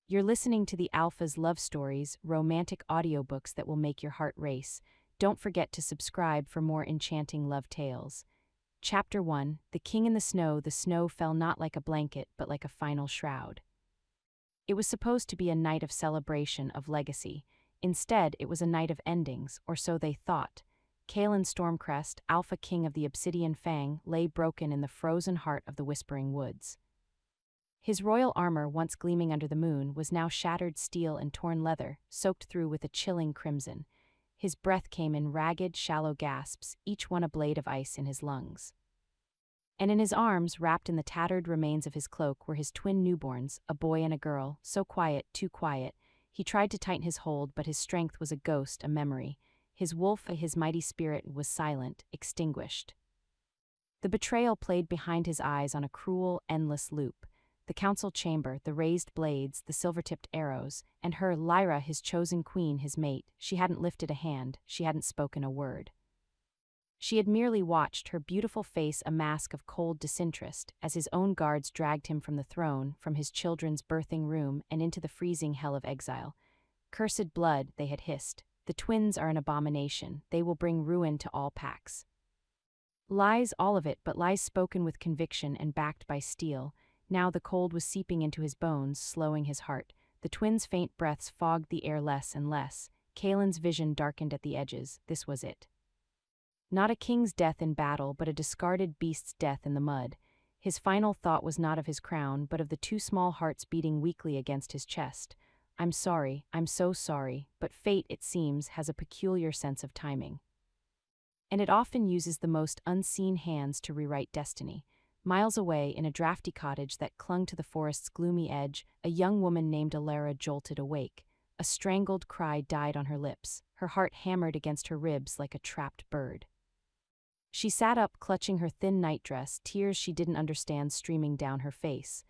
You're listening to the Alpha's love stories, romantic audiobooks that will make your heart race. Don't forget to subscribe for more enchanting love tales. Chapter 1: The King in the Snow. The snow fell not like a blanket, but like a final shroud. It was supposed to be a night of celebration, of legacy. Instead, it was a night of endings, or so they thought. Kalen Stormcrest, Alpha King of the Obsidian Fang, lay broken in the frozen heart of the Whispering Woods. His royal armor, once gleaming under the moon, was now shattered steel and torn leather, soaked through with a chilling crimson. His breath came in ragged, shallow gasps, each one a blade of ice in his lungs. And in his arms, wrapped in the tattered remains of his cloak, were his twin newborns, a boy and a girl, so quiet, too quiet. He tried to tighten his hold, but his strength was a ghost, a memory. His wolf, his mighty spirit, was silent, extinguished. The betrayal played behind his eyes on a cruel, endless loop. The council chamber, the raised blades, the silver-tipped arrows, and her, Lyra, his chosen queen, his mate. She hadn't lifted a hand, she hadn't spoken a word. She had merely watched, her beautiful face a mask of cold disinterest, as his own guards dragged him from the throne, from his children's birthing room, and into the freezing hell of exile. Cursed blood, they had hissed. The twins are an abomination, they will bring ruin to all Pax. Lies, all of it, but lies spoken with conviction and backed by steel. Now the cold was seeping into his bones, slowing his heart. The twins' faint breaths fogged the air less and less. Kalen's vision darkened at the edges. This was it. Not a king's death in battle, but a discarded beast's death in the mud. His final thought was not of his crown, but of the two small hearts beating weakly against his chest. I'm sorry, I'm so sorry, but fate, it seems, has a peculiar sense of timing. And it often uses the most unseen hands to rewrite destiny. Miles away, in a drafty cottage that clung to the forest's gloomy edge, a young woman named Alara jolted awake. A strangled cry died on her lips. Her heart hammered against her ribs like a trapped bird. She sat up, clutching her thin nightdress, tears she didn't understand streaming down her face.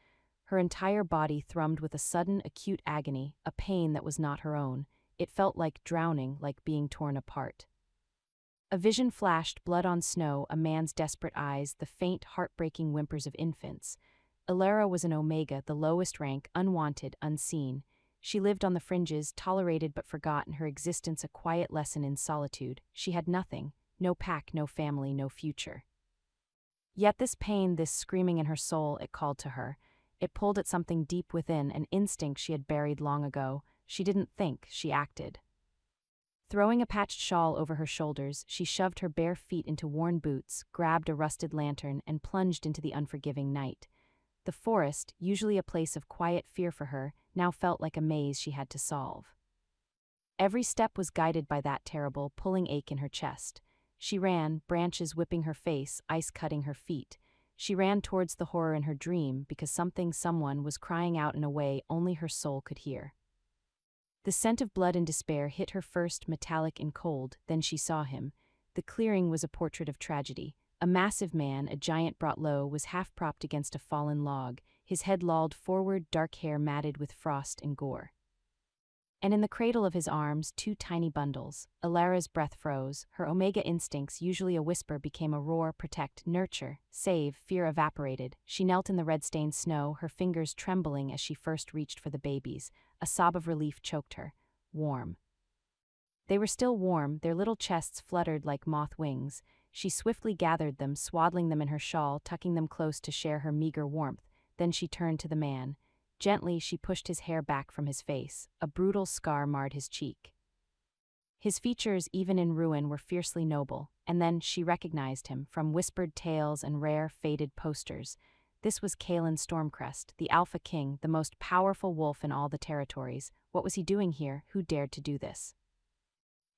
Her entire body thrummed with a sudden, acute agony, a pain that was not her own. It felt like drowning, like being torn apart. A vision flashed, blood on snow, a man's desperate eyes, the faint, heartbreaking whimpers of infants. Alara was an Omega, the lowest rank, unwanted, unseen. She lived on the fringes, tolerated but forgotten, her existence a quiet lesson in solitude. She had nothing. No pack, no family, no future. Yet this pain, this screaming in her soul, it called to her. It pulled at something deep within, an instinct she had buried long ago. She didn't think, she acted. Throwing a patched shawl over her shoulders, she shoved her bare feet into worn boots, grabbed a rusted lantern, and plunged into the unforgiving night. The forest, usually a place of quiet fear for her, now felt like a maze she had to solve. Every step was guided by that terrible, pulling ache in her chest. She ran, branches whipping her face, ice cutting her feet. She ran towards the horror in her dream because someone was crying out in a way only her soul could hear. The scent of blood and despair hit her first, metallic and cold, then she saw him. The clearing was a portrait of tragedy. A massive man, a giant brought low, was half-propped against a fallen log, his head lolled forward, dark hair matted with frost and gore. And in the cradle of his arms, two tiny bundles. Alara's breath froze. Her Omega instincts, usually a whisper, became a roar: protect, nurture, save. Fear evaporated. She knelt in the red-stained snow, her fingers trembling as she first reached for the babies. A sob of relief choked her. Warm. They were still warm, their little chests fluttered like moth wings. She swiftly gathered them, swaddling them in her shawl, tucking them close to share her meager warmth. Then she turned to the man. Gently, she pushed his hair back from his face. A brutal scar marred his cheek. His features, even in ruin, were fiercely noble, and then she recognized him, from whispered tales and rare, faded posters. This was Kalen Stormcrest, the Alpha King, the most powerful wolf in all the territories. What was he doing here? Who dared to do this?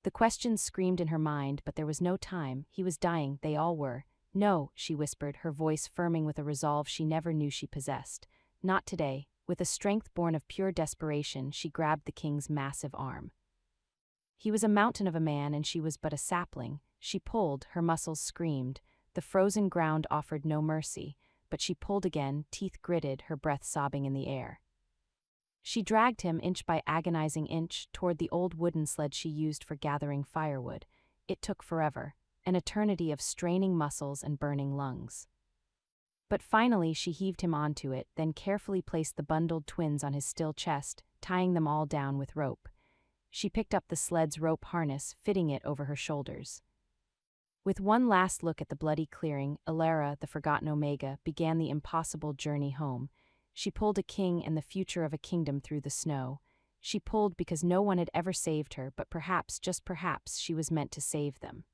The questions screamed in her mind, but there was no time. He was dying, they all were. No, she whispered, her voice firming with a resolve she never knew she possessed. Not today. With a strength born of pure desperation, she grabbed the king's massive arm. He was a mountain of a man, and she was but a sapling. She pulled, her muscles screamed. The frozen ground offered no mercy, but she pulled again, teeth gritted, her breath sobbing in the air. She dragged him, inch by agonizing inch, toward the old wooden sled she used for gathering firewood. It took forever, an eternity of straining muscles and burning lungs. But finally she heaved him onto it, then carefully placed the bundled twins on his still chest, tying them all down with rope. She picked up the sled's rope harness, fitting it over her shoulders. With one last look at the bloody clearing, Alara, the forgotten Omega, began the impossible journey home. She pulled a king and the future of a kingdom through the snow. She pulled because no one had ever saved her, but perhaps, just perhaps, she was meant to save them.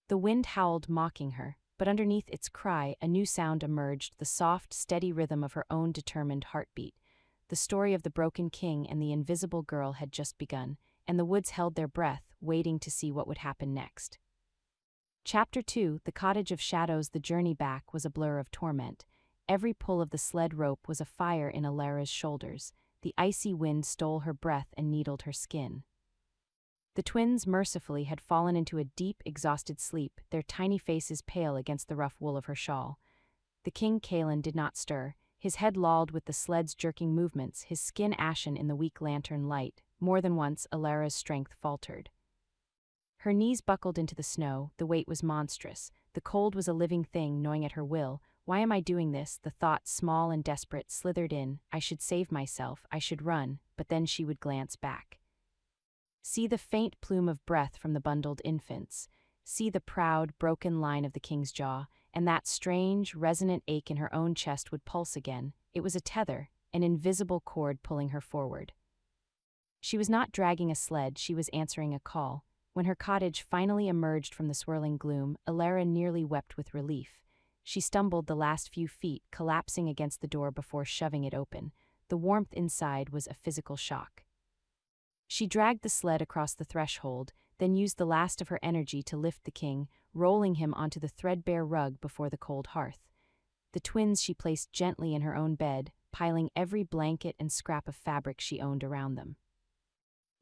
The wind howled, mocking her, but underneath its cry, a new sound emerged, the soft, steady rhythm of her own determined heartbeat. The story of the broken king and the invisible girl had just begun, and the woods held their breath, waiting to see what would happen next. Chapter 2, The Cottage of Shadows. The journey back was a blur of torment. Every pull of the sled rope was a fire in Alara's shoulders. The icy wind stole her breath and needled her skin. The twins, mercifully, had fallen into a deep, exhausted sleep, their tiny faces pale against the rough wool of her shawl. The king, Kalen, did not stir, his head lolled with the sled's jerking movements, his skin ashen in the weak lantern light. More than once, Alara's strength faltered. Her knees buckled into the snow, the weight was monstrous. The cold was a living thing, gnawing at her will. Why am I doing this? The thought, small and desperate, slithered in. I should save myself, I should run, but then she would glance back. See the faint plume of breath from the bundled infants. See the proud, broken line of the king's jaw, and that strange, resonant ache in her own chest would pulse again. It was a tether, an invisible cord pulling her forward. She was not dragging a sled, she was answering a call. When her cottage finally emerged from the swirling gloom, Alara nearly wept with relief. She stumbled the last few feet, collapsing against the door before shoving it open. The warmth inside was a physical shock. She dragged the sled across the threshold, then used the last of her energy to lift the king, rolling him onto the threadbare rug before the cold hearth. The twins she placed gently in her own bed, piling every blanket and scrap of fabric she owned around them.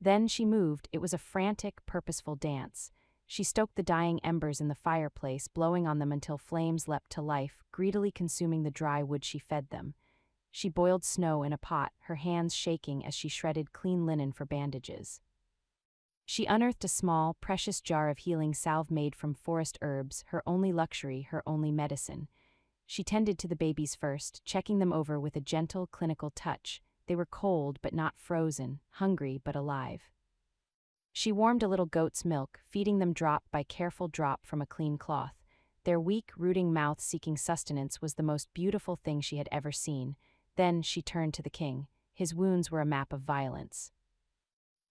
Then she moved. It was a frantic, purposeful dance. She stoked the dying embers in the fireplace, blowing on them until flames leapt to life, greedily consuming the dry wood she fed them. She boiled snow in a pot, her hands shaking as she shredded clean linen for bandages. She unearthed a small, precious jar of healing salve made from forest herbs, her only luxury, her only medicine. She tended to the babies first, checking them over with a gentle, clinical touch. They were cold but not frozen, hungry but alive. She warmed a little goat's milk, feeding them drop by careful drop from a clean cloth. Their weak, rooting mouths seeking sustenance was the most beautiful thing she had ever seen. Then she turned to the king. His wounds were a map of violence.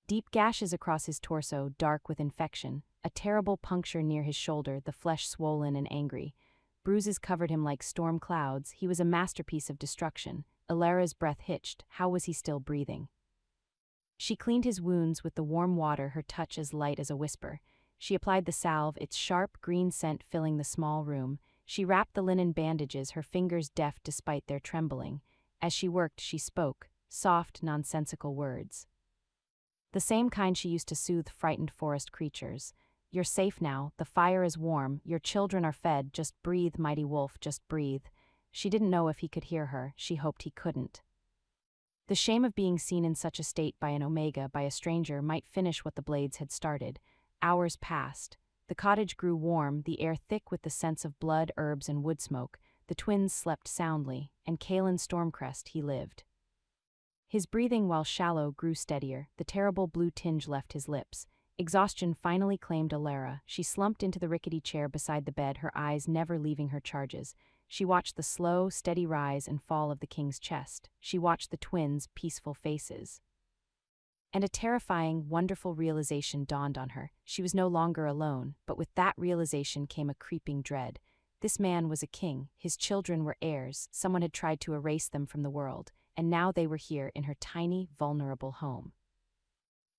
Deep gashes across his torso, dark with infection, a terrible puncture near his shoulder, the flesh swollen and angry. Bruises covered him like storm clouds. He was a masterpiece of destruction. Alara's breath hitched. How was he still breathing? She cleaned his wounds with the warm water, her touch as light as a whisper. She applied the salve, its sharp, green scent filling the small room. She wrapped the linen bandages, her fingers deft despite their trembling. As she worked, she spoke, soft, nonsensical words. The same kind she used to soothe frightened forest creatures. You're safe now, the fire is warm, your children are fed, just breathe, mighty wolf, just breathe. She didn't know if he could hear her, she hoped he couldn't. The shame of being seen in such a state by an Omega, by a stranger, might finish what the blades had started. Hours passed. The cottage grew warm, the air thick with the scents of blood, herbs, and wood smoke. The twins slept soundly, and Kalen Stormcrest, he lived. His breathing, while shallow, grew steadier. The terrible blue tinge left his lips. Exhaustion finally claimed Alara. She slumped into the rickety chair beside the bed, her eyes never leaving her charges. She watched the slow, steady rise and fall of the king's chest. She watched the twins' peaceful faces. And a terrifying, wonderful realization dawned on her. She was no longer alone, but with that realization came a creeping dread. This man was a king, his children were heirs, someone had tried to erase them from the world, and now they were here in her tiny, vulnerable home.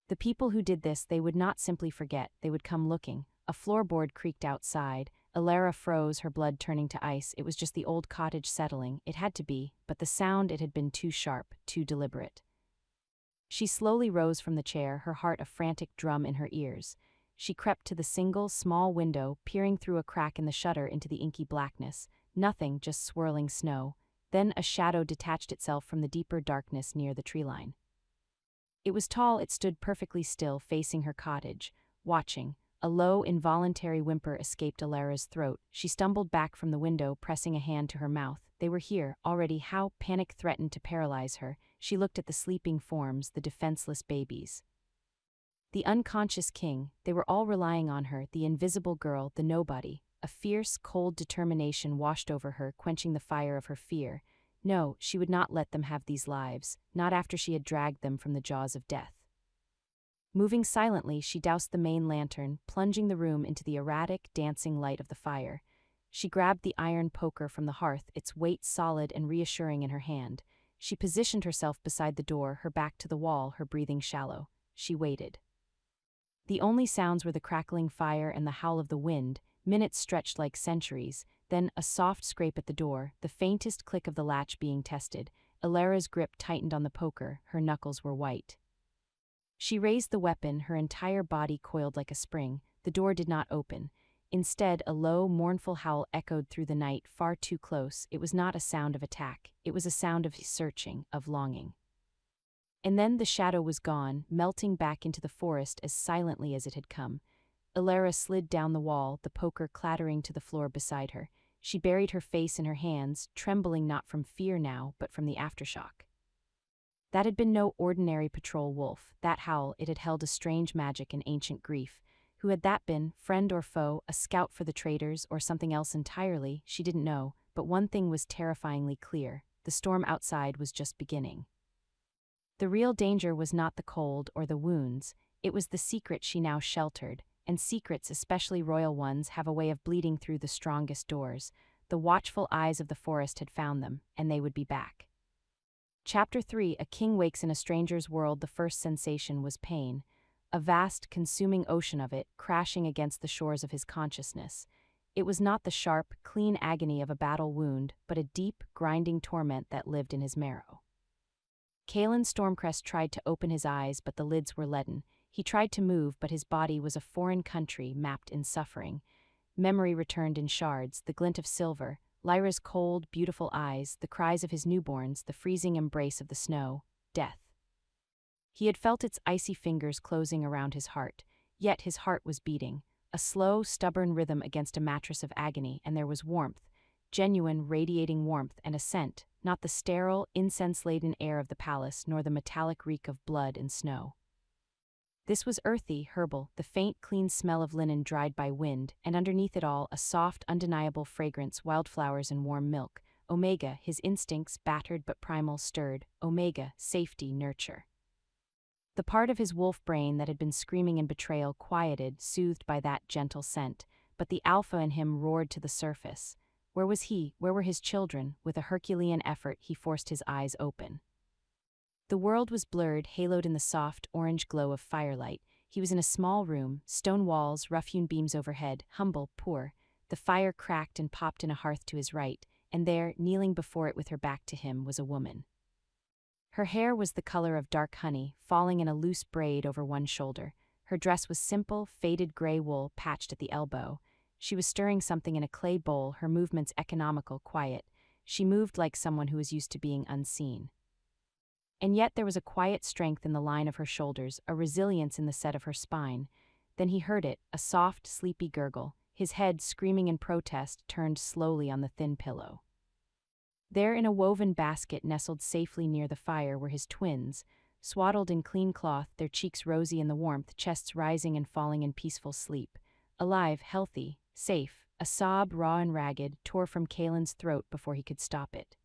The people who did this, they would not simply forget, they would come looking. A floorboard creaked outside. Alara froze, her blood turning to ice. It was just the old cottage settling. It had to be, but the sound, it had been too sharp, too deliberate. She slowly rose from the chair, her heart a frantic drum in her ears. She crept to the single, small window, peering through a crack in the shutter into the inky blackness. Nothing, just swirling snow. Then a shadow detached itself from the deeper darkness near the tree line. It was tall, it stood perfectly still, facing her cottage, watching. A low, involuntary whimper escaped Alara's throat. She stumbled back from the window, pressing a hand to her mouth. They were here, already. How panic threatened to paralyze her. she looked at the sleeping forms, the defenseless babies. The unconscious king, they were all relying on her, the invisible girl, the nobody. A fierce, cold determination washed over her, quenching the fire of her fear. No, she would not let them have these lives, not after she had dragged them from the jaws of death. Moving silently, she doused the main lantern, plunging the room into the erratic, dancing light of the fire. She grabbed the iron poker from the hearth, its weight solid and reassuring in her hand. She positioned herself beside the door, her back to the wall, her breathing shallow. She waited. The only sounds were the crackling fire and the howl of the wind. Minutes stretched like centuries, then a soft scrape at the door, the faintest click of the latch being tested. Ilara's grip tightened on the poker, her knuckles were white. She raised the weapon, her entire body coiled like a spring. The door did not open. Instead, a low, mournful howl echoed through the night, far too close. It was not a sound of attack, it was a sound of searching, of longing. And then the shadow was gone, melting back into the forest as silently as it had come. Ilara slid down the wall, the poker clattering to the floor beside her. She buried her face in her hands, trembling not from fear now, but from the aftershock. That had been no ordinary patrol wolf. That howl, it had held a strange magic and ancient grief. Who had that been, friend or foe, a scout for the traitors, or something else entirely? She didn't know, but one thing was terrifyingly clear. The storm outside was just beginning. The real danger was not the cold or the wounds, it was the secret she now sheltered, and secrets, especially royal ones, have a way of bleeding through the strongest doors. The watchful eyes of the forest had found them, and they would be back. Chapter 3: A King Wakes in a Stranger's World. The first sensation was pain, a vast, consuming ocean of it, crashing against the shores of his consciousness. It was not the sharp, clean agony of a battle wound, but a deep, grinding torment that lived in his marrow. Kalen Stormcrest tried to open his eyes, but the lids were leaden. He tried to move, but his body was a foreign country mapped in suffering. Memory returned in shards, the glint of silver, Lyra's cold, beautiful eyes, the cries of his newborns, the freezing embrace of the snow, death. He had felt its icy fingers closing around his heart, yet his heart was beating, a slow, stubborn rhythm against a mattress of agony, and there was warmth, genuine, radiating warmth and a scent, not the sterile, incense-laden air of the palace, nor the metallic reek of blood and snow. This was earthy, herbal, the faint, clean smell of linen dried by wind, and underneath it all, a soft, undeniable fragrance, wildflowers and warm milk. Omega, his instincts, battered but primal, stirred. Omega, safety, nurture. The part of his wolf brain that had been screaming in betrayal quieted, soothed by that gentle scent, but the alpha in him roared to the surface. Where was he? Where were his children? With a Herculean effort, he forced his eyes open. The world was blurred, haloed in the soft, orange glow of firelight. He was in a small room, stone walls, rough-hewn beams overhead, humble, poor. The fire cracked and popped in a hearth to his right, and there, kneeling before it with her back to him, was a woman. Her hair was the color of dark honey, falling in a loose braid over one shoulder. Her dress was simple, faded gray wool patched at the elbow. She was stirring something in a clay bowl, her movements economical, quiet. She moved like someone who was used to being unseen. And yet there was a quiet strength in the line of her shoulders, a resilience in the set of her spine. Then he heard it, a soft, sleepy gurgle. His head, screaming in protest, turned slowly on the thin pillow. There in a woven basket nestled safely near the fire were his twins, swaddled in clean cloth, their cheeks rosy in the warmth, chests rising and falling in peaceful sleep. Alive, healthy, safe. A sob, raw and ragged, tore from Kalen's throat before he could stop it.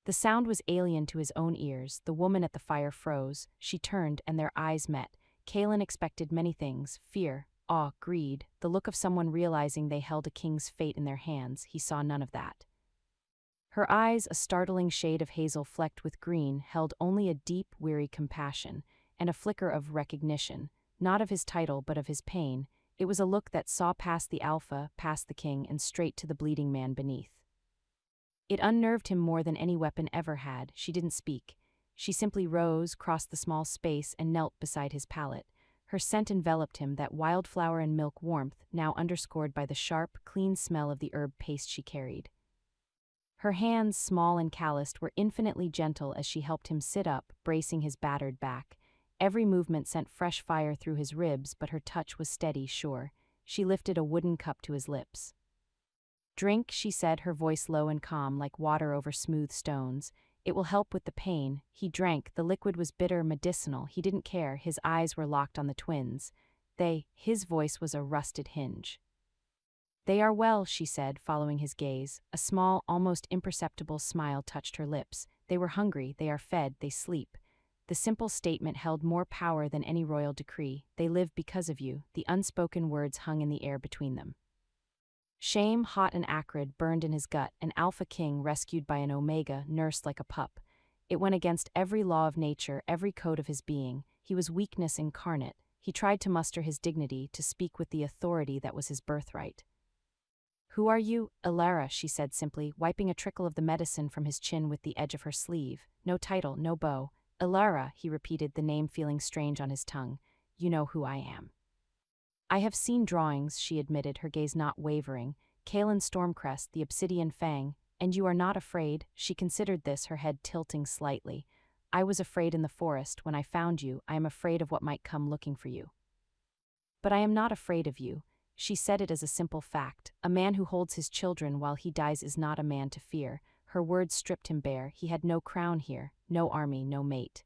The sound was alien to his own ears. The woman at the fire froze. She turned, and their eyes met. Kalen expected many things: fear, awe, greed, the look of someone realizing they held a king's fate in their hands. He saw none of that. Her eyes, a startling shade of hazel flecked with green, held only a deep, weary compassion, and a flicker of recognition, not of his title but of his pain. It was a look that saw past the alpha, past the king, and straight to the bleeding man beneath. It unnerved him more than any weapon ever had. She didn't speak. She simply rose, crossed the small space, and knelt beside his pallet. Her scent enveloped him, that wildflower and milk warmth, now underscored by the sharp, clean smell of the herb paste she carried. Her hands, small and calloused, were infinitely gentle as she helped him sit up, bracing his battered back. Every movement sent fresh fire through his ribs, but her touch was steady, sure. She lifted a wooden cup to his lips. "Drink," she said, her voice low and calm, like water over smooth stones. It will help with the pain. He drank. The liquid was bitter, medicinal. He didn't care. His eyes were locked on the twins. His voice was a rusted hinge. They are well, she said, following his gaze. A small, almost imperceptible smile touched her lips. They were hungry, they are fed, they sleep. The simple statement held more power than any royal decree. They live because of you. The unspoken words hung in the air between them. Shame, hot and acrid, burned in his gut, an alpha king rescued by an omega, nursed like a pup. It went against every law of nature, every code of his being. He was weakness incarnate. He tried to muster his dignity, to speak with the authority that was his birthright. "Who are you?" "Elara," she said simply, wiping a trickle of the medicine from his chin with the edge of her sleeve. "No title, no bow." "Elara," he repeated, the name feeling strange on his tongue. "You know who I am." "I have seen drawings," she admitted, her gaze not wavering. "Kaelin's Stormcrest, the Obsidian Fang, and you are not afraid?" She considered this, her head tilting slightly. "I was afraid in the forest. When I found you, I am afraid of what might come looking for you." "But I am not afraid of you." She said it as a simple fact. A man who holds his children while he dies is not a man to fear. Her words stripped him bare. He had no crown here, no army, no mate.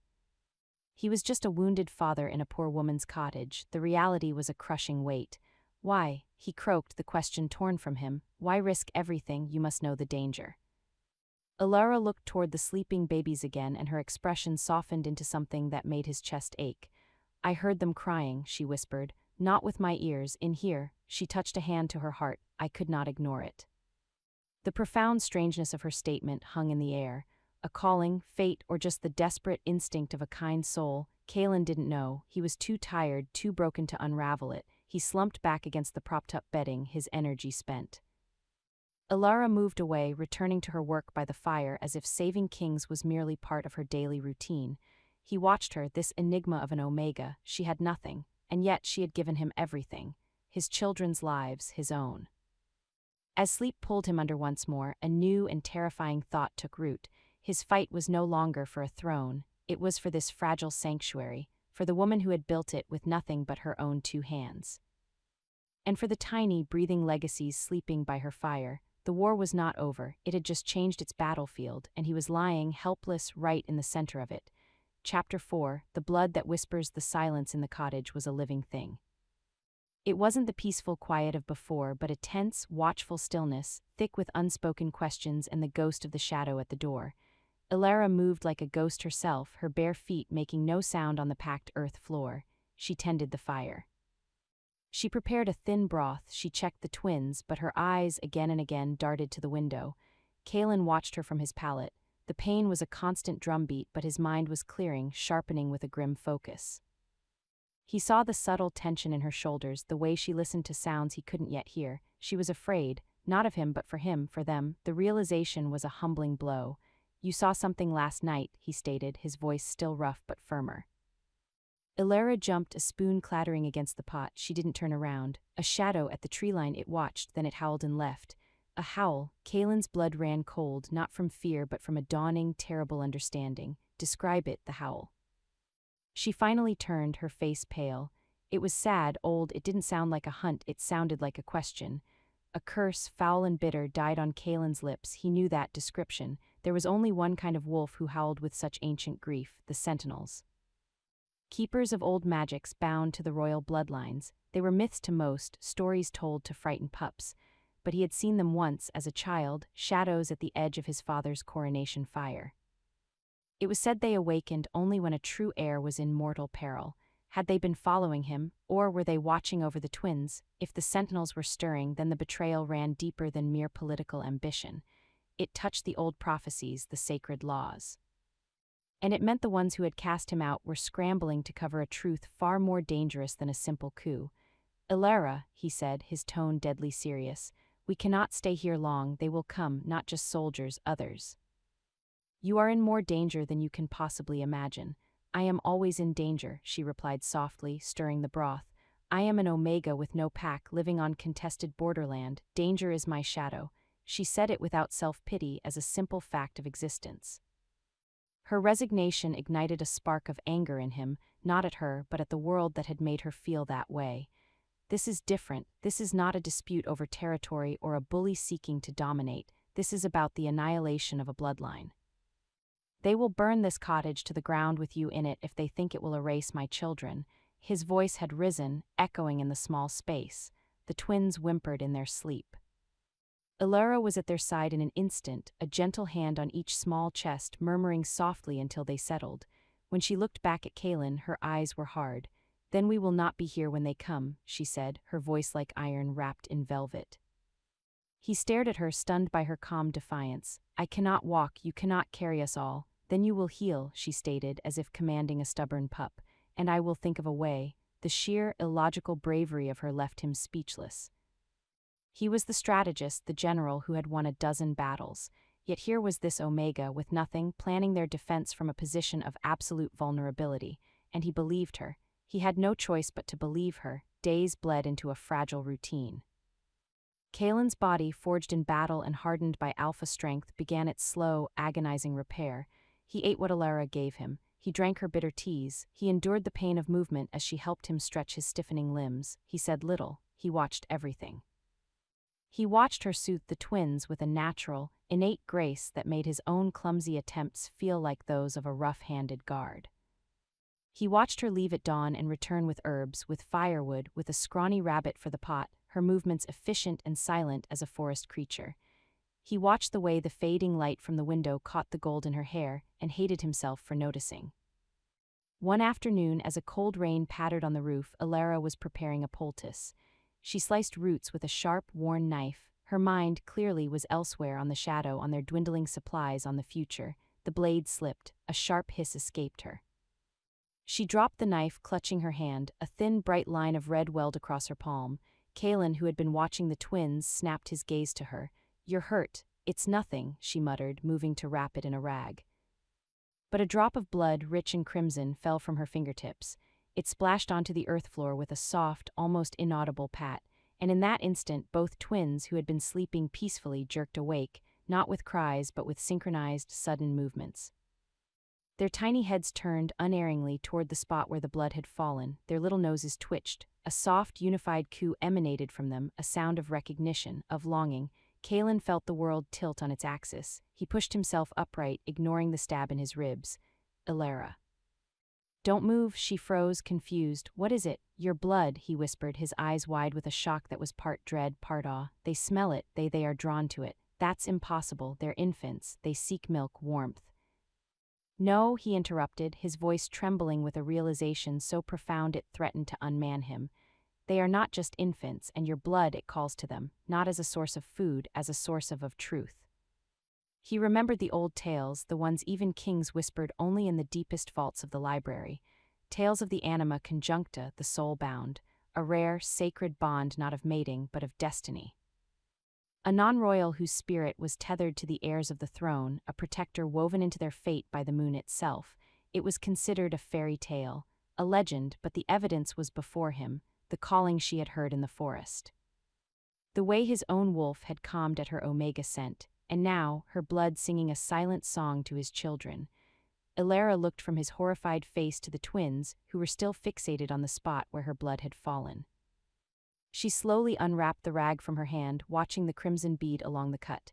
He was just a wounded father in a poor woman's cottage. The reality was a crushing weight. "Why?" he croaked, the question torn from him. "Why risk everything? You must know the danger." Elara looked toward the sleeping babies again, and her expression softened into something that made his chest ache. "I heard them crying," she whispered. "Not with my ears, in here." She touched a hand to her heart. I could not ignore it. The profound strangeness of her statement hung in the air. A calling, fate, or just the desperate instinct of a kind soul. Kaelin didn't know. He was too tired, too broken to unravel it. He slumped back against the propped-up bedding, his energy spent. Elara moved away, returning to her work by the fire as if saving kings was merely part of her daily routine. He watched her, this enigma of an omega. She had nothing, and yet she had given him everything. His children's lives, his own. As sleep pulled him under once more, a new and terrifying thought took root. His fight was no longer for a throne. It was for this fragile sanctuary, for the woman who had built it with nothing but her own 2 hands. And for the tiny, breathing legacies sleeping by her fire. The war was not over. It had just changed its battlefield, and he was lying, helpless, right in the center of it. Chapter 4, The Blood That Whispers. The silence in the cottage was a living thing. It wasn't the peaceful quiet of before, but a tense, watchful stillness, thick with unspoken questions and the ghost of the shadow at the door. Elara moved like a ghost herself, her bare feet making no sound on the packed earth floor. She tended the fire. She prepared a thin broth. She checked the twins, but her eyes again and again darted to the window. Kaelin watched her from his pallet. The pain was a constant drumbeat, but his mind was clearing, sharpening with a grim focus. He saw the subtle tension in her shoulders, the way she listened to sounds he couldn't yet hear. She was afraid, not of him but for him, for them. The realization was a humbling blow. "You saw something last night," he stated, his voice still rough but firmer. Elara jumped, a spoon clattering against the pot. She didn't turn around. A shadow at the tree line. It watched, then it howled and left. A howl. Kaelin's blood ran cold, not from fear but from a dawning, terrible understanding. "Describe it," the howl. She finally turned, her face pale. It was sad, old. It didn't sound like a hunt, it sounded like a question. A curse, foul and bitter, died on Kaelin's lips. He knew that description. There was only one kind of wolf who howled with such ancient grief, the sentinels. Keepers of old magics bound to the royal bloodlines. They were myths to most, stories told to frighten pups. But he had seen them once, as a child, shadows at the edge of his father's coronation fire. It was said they awakened only when a true heir was in mortal peril. Had they been following him, or were they watching over the twins? If the sentinels were stirring, then the betrayal ran deeper than mere political ambition. It touched the old prophecies, the sacred laws. And it meant the ones who had cast him out were scrambling to cover a truth far more dangerous than a simple coup. "Elara," he said, his tone deadly serious, "we cannot stay here long. They will come, not just soldiers, others. You are in more danger than you can possibly imagine." "I am always in danger," she replied softly, stirring the broth. "I am an omega with no pack, living on contested borderland. Danger is my shadow." She said it without self-pity, as a simple fact of existence. Her resignation ignited a spark of anger in him, not at her, but at the world that had made her feel that way. "This is different. This is not a dispute over territory or a bully seeking to dominate. This is about the annihilation of a bloodline." They will burn this cottage to the ground with you in it if they think it will erase my children. His voice had risen, echoing in the small space. The twins whimpered in their sleep. Ilara was at their side in an instant, a gentle hand on each small chest, murmuring softly until they settled. When she looked back at Kaelin, her eyes were hard. "Then we will not be here when they come," she said, her voice like iron wrapped in velvet. He stared at her, stunned by her calm defiance. "I cannot walk, you cannot carry us all. Then you will heal," she stated, as if commanding a stubborn pup. "And I will think of a way." The sheer, illogical bravery of her left him speechless. He was the strategist, the general who had won a dozen battles. Yet here was this Omega, with nothing, planning their defense from a position of absolute vulnerability. And he believed her. He had no choice but to believe her. Days bled into a fragile routine. Kaelin's body, forged in battle and hardened by alpha strength, began its slow, agonizing repair. He ate what Ilara gave him. He drank her bitter teas. He endured the pain of movement as she helped him stretch his stiffening limbs. He said little. He watched everything. He watched her soothe the twins with a natural, innate grace that made his own clumsy attempts feel like those of a rough-handed guard. He watched her leave at dawn and return with herbs, with firewood, with a scrawny rabbit for the pot, her movements efficient and silent as a forest creature. He watched the way the fading light from the window caught the gold in her hair and hated himself for noticing. One afternoon, as a cold rain pattered on the roof, Ilara was preparing a poultice. She sliced roots with a sharp, worn knife. Her mind, clearly, was elsewhere on the shadow, on their dwindling supplies, on the future. The blade slipped. A sharp hiss escaped her. She dropped the knife, clutching her hand. A thin, bright line of red welled across her palm. Kaelin, who had been watching the twins, snapped his gaze to her. "You're hurt." "It's nothing," she muttered, moving to wrap it in a rag. But a drop of blood, rich and crimson, fell from her fingertips. It splashed onto the earth floor with a soft, almost inaudible pat, and in that instant both twins, who had been sleeping peacefully, jerked awake, not with cries but with synchronized, sudden movements. Their tiny heads turned unerringly toward the spot where the blood had fallen. Their little noses twitched. A soft, unified coo emanated from them, a sound of recognition, of longing. Kaelin felt the world tilt on its axis. He pushed himself upright, ignoring the stab in his ribs. "Ilara." "Don't move," she froze, confused. "What is it?" "Your blood," he whispered, his eyes wide with a shock that was part dread, part awe. "They smell it, they are drawn to it." "That's impossible. They're infants. They seek milk, warmth." "No," he interrupted, his voice trembling with a realization so profound it threatened to unman him. "They are not just infants, and your blood, it calls to them, not as a source of food, as a source of truth." He remembered the old tales, the ones even kings whispered only in the deepest vaults of the library. Tales of the anima conjuncta, the soul-bound, a rare, sacred bond not of mating, but of destiny. A non-royal whose spirit was tethered to the heirs of the throne, a protector woven into their fate by the moon itself. It was considered a fairy tale, a legend, but the evidence was before him, the calling she had heard in the forest. The way his own wolf had calmed at her Omega scent, and now, her blood singing a silent song to his children. Ilara looked from his horrified face to the twins, who were still fixated on the spot where her blood had fallen. She slowly unwrapped the rag from her hand, watching the crimson bead along the cut.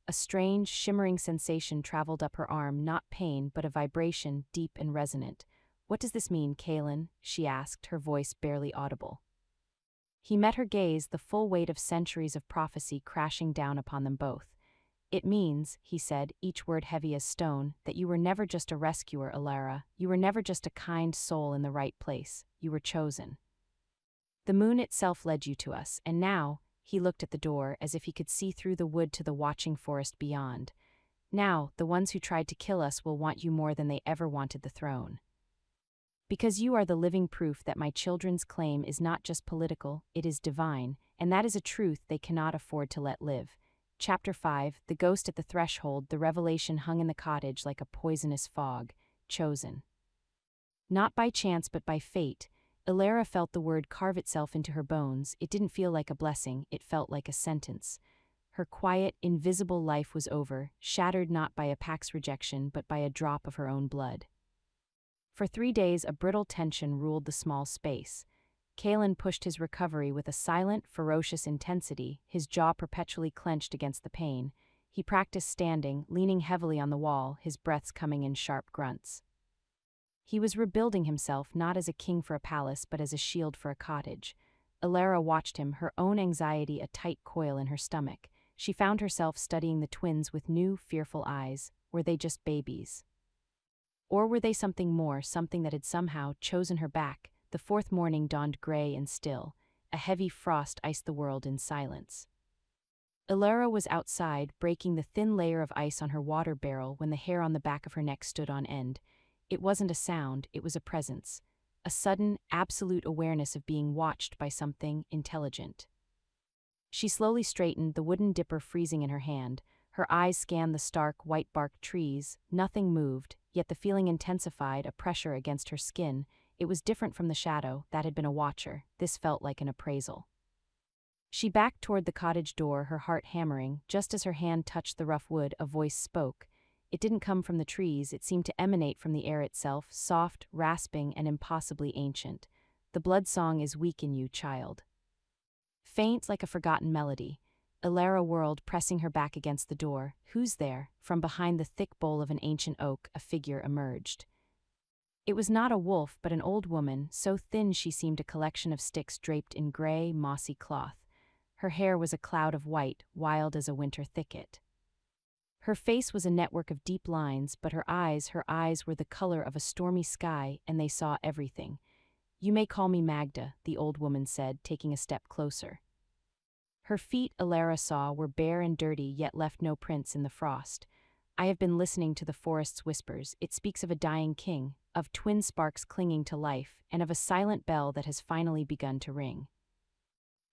A strange, shimmering sensation traveled up her arm, not pain, but a vibration, deep and resonant. "What does this mean, Kaelin?" she asked, her voice barely audible. He met her gaze, the full weight of centuries of prophecy crashing down upon them both. "It means," he said, each word heavy as stone, "that you were never just a rescuer, Ilara. You were never just a kind soul in the right place. You were chosen. The moon itself led you to us, and now," he looked at the door as if he could see through the wood to the watching forest beyond. "Now, the ones who tried to kill us will want you more than they ever wanted the throne. Because you are the living proof that my children's claim is not just political, it is divine, and that is a truth they cannot afford to let live." Chapter 5, The Ghost at the Threshold. The revelation hung in the cottage like a poisonous fog. Chosen. Not by chance but by fate, Ilara felt the word carve itself into her bones. It didn't feel like a blessing, it felt like a sentence. Her quiet, invisible life was over, shattered not by a pack's rejection but by a drop of her own blood. For 3 days a brittle tension ruled the small space. Kaelin pushed his recovery with a silent, ferocious intensity, his jaw perpetually clenched against the pain. He practiced standing, leaning heavily on the wall, his breaths coming in sharp grunts. He was rebuilding himself not as a king for a palace but as a shield for a cottage. Alara watched him, her own anxiety a tight coil in her stomach. She found herself studying the twins with new, fearful eyes. Were they just babies? Or were they something more, something that had somehow chosen her back? The fourth morning dawned gray and still. A heavy frost iced the world in silence. Alara was outside, breaking the thin layer of ice on her water barrel when the hair on the back of her neck stood on end. It wasn't a sound, it was a presence. A sudden, absolute awareness of being watched by something intelligent. She slowly straightened, the wooden dipper freezing in her hand. Her eyes scanned the stark, white-barked trees. Nothing moved, yet the feeling intensified, a pressure against her skin. It was different from the shadow, that had been a watcher. This felt like an appraisal. She backed toward the cottage door, her heart hammering. Just as her hand touched the rough wood, a voice spoke. It didn't come from the trees, it seemed to emanate from the air itself, soft, rasping, and impossibly ancient. The blood song is weak in you, child. Faint like a forgotten melody. Alara whirled, pressing her back against the door. Who's there? From behind the thick bole of an ancient oak, a figure emerged. It was not a wolf, but an old woman, so thin she seemed a collection of sticks draped in gray, mossy cloth. Her hair was a cloud of white, wild as a winter thicket. Her face was a network of deep lines, but her eyes were the color of a stormy sky, and they saw everything. You may call me Magda, the old woman said, taking a step closer. Her feet, Alara saw, were bare and dirty, yet left no prints in the frost. I have been listening to the forest's whispers. It speaks of a dying king, of twin sparks clinging to life, and of a silent bell that has finally begun to ring.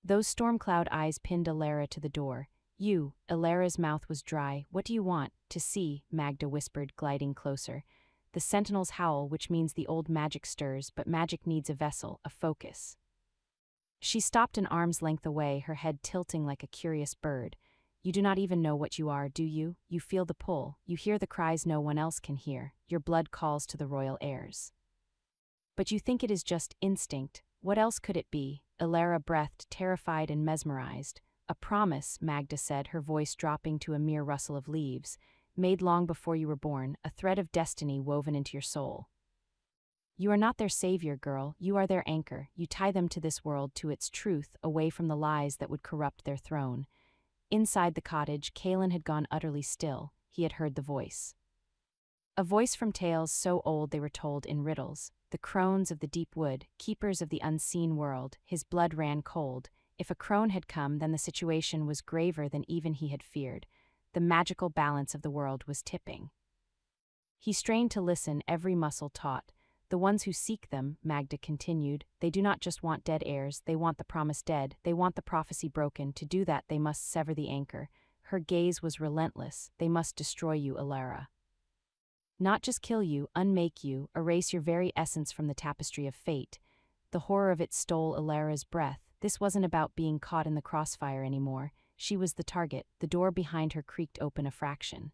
Those storm-cloud eyes pinned Alara to the door. You, Alara's mouth was dry. What do you want? To see, Magda whispered, gliding closer. The sentinels howl, which means the old magic stirs, but magic needs a vessel, a focus. She stopped an arm's length away, her head tilting like a curious bird. You do not even know what you are, do you? You feel the pull. You hear the cries no one else can hear. Your blood calls to the royal heirs. But you think it is just instinct. What else could it be? Alara breathed, terrified and mesmerized. A promise, Magda said, her voice dropping to a mere rustle of leaves, made long before you were born, a thread of destiny woven into your soul. You are not their savior, girl, you are their anchor. You tie them to this world, to its truth, away from the lies that would corrupt their throne. Inside the cottage, Kalen had gone utterly still. He had heard the voice. A voice from tales so old they were told in riddles. The crones of the deep wood, keepers of the unseen world. His blood ran cold. If a crone had come, then the situation was graver than even he had feared. The magical balance of the world was tipping. He strained to listen, every muscle taut. The ones who seek them, Magda continued, they do not just want dead heirs, they want the promise dead, they want the prophecy broken. To do that, they must sever the anchor. Her gaze was relentless. They must destroy you, Alara. Not just kill you, unmake you, erase your very essence from the tapestry of fate. The horror of it stole Alara's breath. This wasn't about being caught in the crossfire anymore. She was the target. The door behind her creaked open a fraction.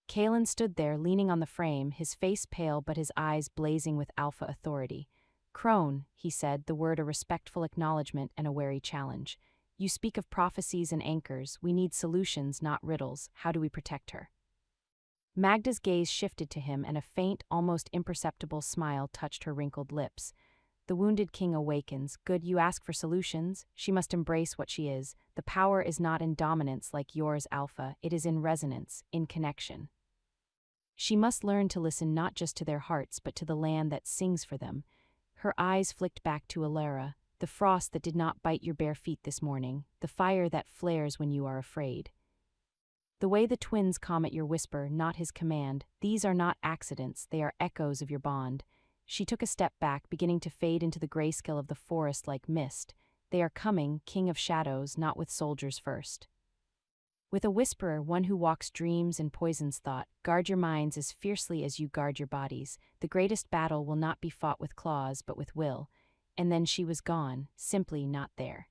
Kalen stood there, leaning on the frame, his face pale but his eyes blazing with alpha authority. Crone, he said, the word a respectful acknowledgement and a wary challenge. You speak of prophecies and anchors. We need solutions, not riddles. How do we protect her? Magda's gaze shifted to him, and a faint, almost imperceptible smile touched her wrinkled lips. The wounded king awakens. Good, you ask for solutions? She must embrace what she is. The power is not in dominance like yours, Alpha. It is in resonance, in connection. She must learn to listen not just to their hearts, but to the land that sings for them. Her eyes flicked back to Alara. The frost that did not bite your bare feet this morning. The fire that flares when you are afraid. The way the twins come at your whisper, not his command. These are not accidents, they are echoes of your bond. She took a step back, beginning to fade into the grayscale of the forest like mist. They are coming, king of shadows, not with soldiers first. With a whisperer, one who walks dreams and poisons thought, guard your minds as fiercely as you guard your bodies. The greatest battle will not be fought with claws, but with will. And then she was gone, simply not there.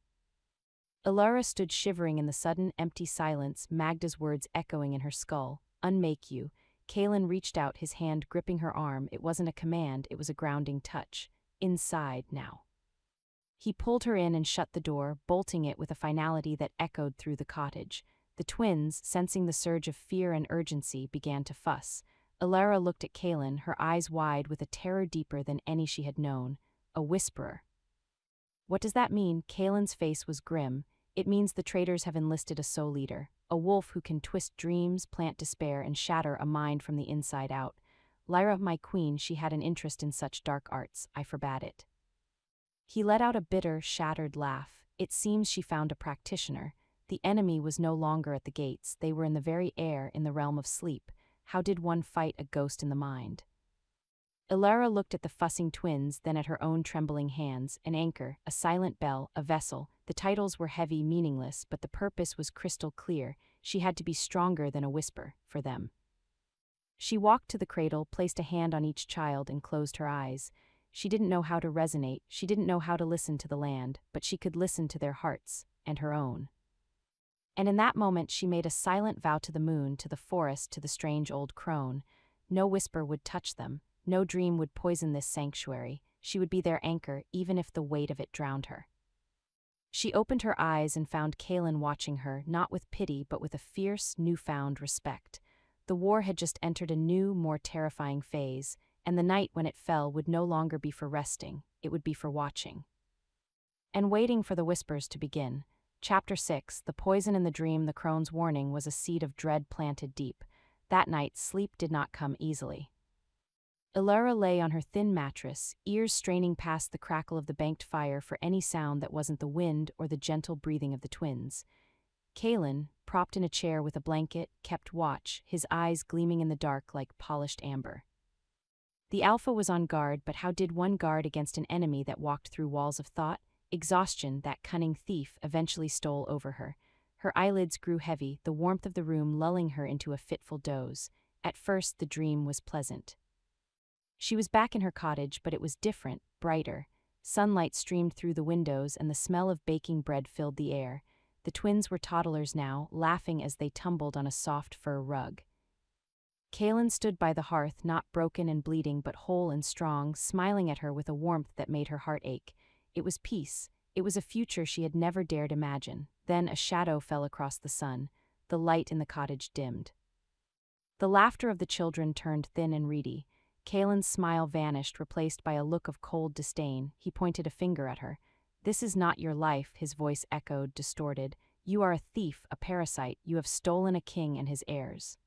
Alara stood shivering in the sudden, empty silence, Magda's words echoing in her skull. Unmake you. Kalen reached out, his hand gripping her arm. It wasn't a command, it was a grounding touch. Inside, now. He pulled her in and shut the door, bolting it with a finality that echoed through the cottage. The twins, sensing the surge of fear and urgency, began to fuss. Elara looked at Kaelin, her eyes wide with a terror deeper than any she had known. A whisperer. What does that mean? Kaelin's face was grim. It means the traitors have enlisted a soul leader, a wolf who can twist dreams, plant despair, and shatter a mind from the inside out. Lyra, my queen, she had an interest in such dark arts. I forbade it. He let out a bitter, shattered laugh. It seems she found a practitioner. The enemy was no longer at the gates. They were in the very air, in the realm of sleep. How did one fight a ghost in the mind? Elara looked at the fussing twins, then at her own trembling hands. An anchor, a silent bell, a vessel. The titles were heavy, meaningless, but the purpose was crystal clear. She had to be stronger than a whisper, for them. She walked to the cradle, placed a hand on each child, and closed her eyes. She didn't know how to resonate, she didn't know how to listen to the land, but she could listen to their hearts, and her own. And in that moment she made a silent vow to the moon, to the forest, to the strange old crone. No whisper would touch them. No dream would poison this sanctuary. She would be their anchor, even if the weight of it drowned her. She opened her eyes and found Kaelin watching her, not with pity but with a fierce, newfound respect. The war had just entered a new, more terrifying phase, and the night when it fell would no longer be for resting, it would be for watching. And waiting for the whispers to begin. Chapter 6, The Poison in the Dream. The crone's warning was a seed of dread planted deep. That night, sleep did not come easily. Elara lay on her thin mattress, ears straining past the crackle of the banked fire for any sound that wasn't the wind or the gentle breathing of the twins. Kaelin, propped in a chair with a blanket, kept watch, his eyes gleaming in the dark like polished amber. The alpha was on guard, but how did one guard against an enemy that walked through walls of thought? Exhaustion, that cunning thief, eventually stole over her. Her eyelids grew heavy, the warmth of the room lulling her into a fitful doze. At first, the dream was pleasant. She was back in her cottage, but it was different, brighter. Sunlight streamed through the windows and the smell of baking bread filled the air. The twins were toddlers now, laughing as they tumbled on a soft fur rug. Kaelin stood by the hearth, not broken and bleeding but whole and strong, smiling at her with a warmth that made her heart ache. It was peace. It was a future she had never dared imagine. Then a shadow fell across the sun. The light in the cottage dimmed. The laughter of the children turned thin and reedy. Kaelin's smile vanished, replaced by a look of cold disdain. He pointed a finger at her. "This is not your life," his voice echoed, distorted. "You are a thief, a parasite. You have stolen a king and his heirs.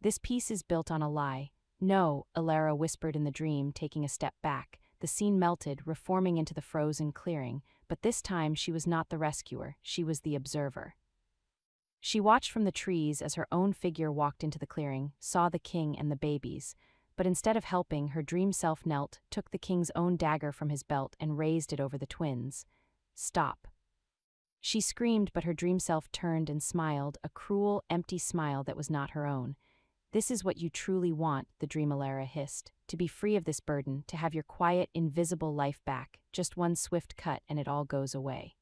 This peace is built on a lie." "No," Elara whispered in the dream, taking a step back. The scene melted, reforming into the frozen clearing, but this time she was not the rescuer, she was the observer. She watched from the trees as her own figure walked into the clearing, saw the king and the babies. But instead of helping, her dream self knelt, took the king's own dagger from his belt and raised it over the twins. "Stop." She screamed, but her dream self turned and smiled, a cruel, empty smile that was not her own. "This is what you truly want," the dream Elara hissed, "to be free of this burden, to have your quiet, invisible life back. Just one swift cut and it all goes away."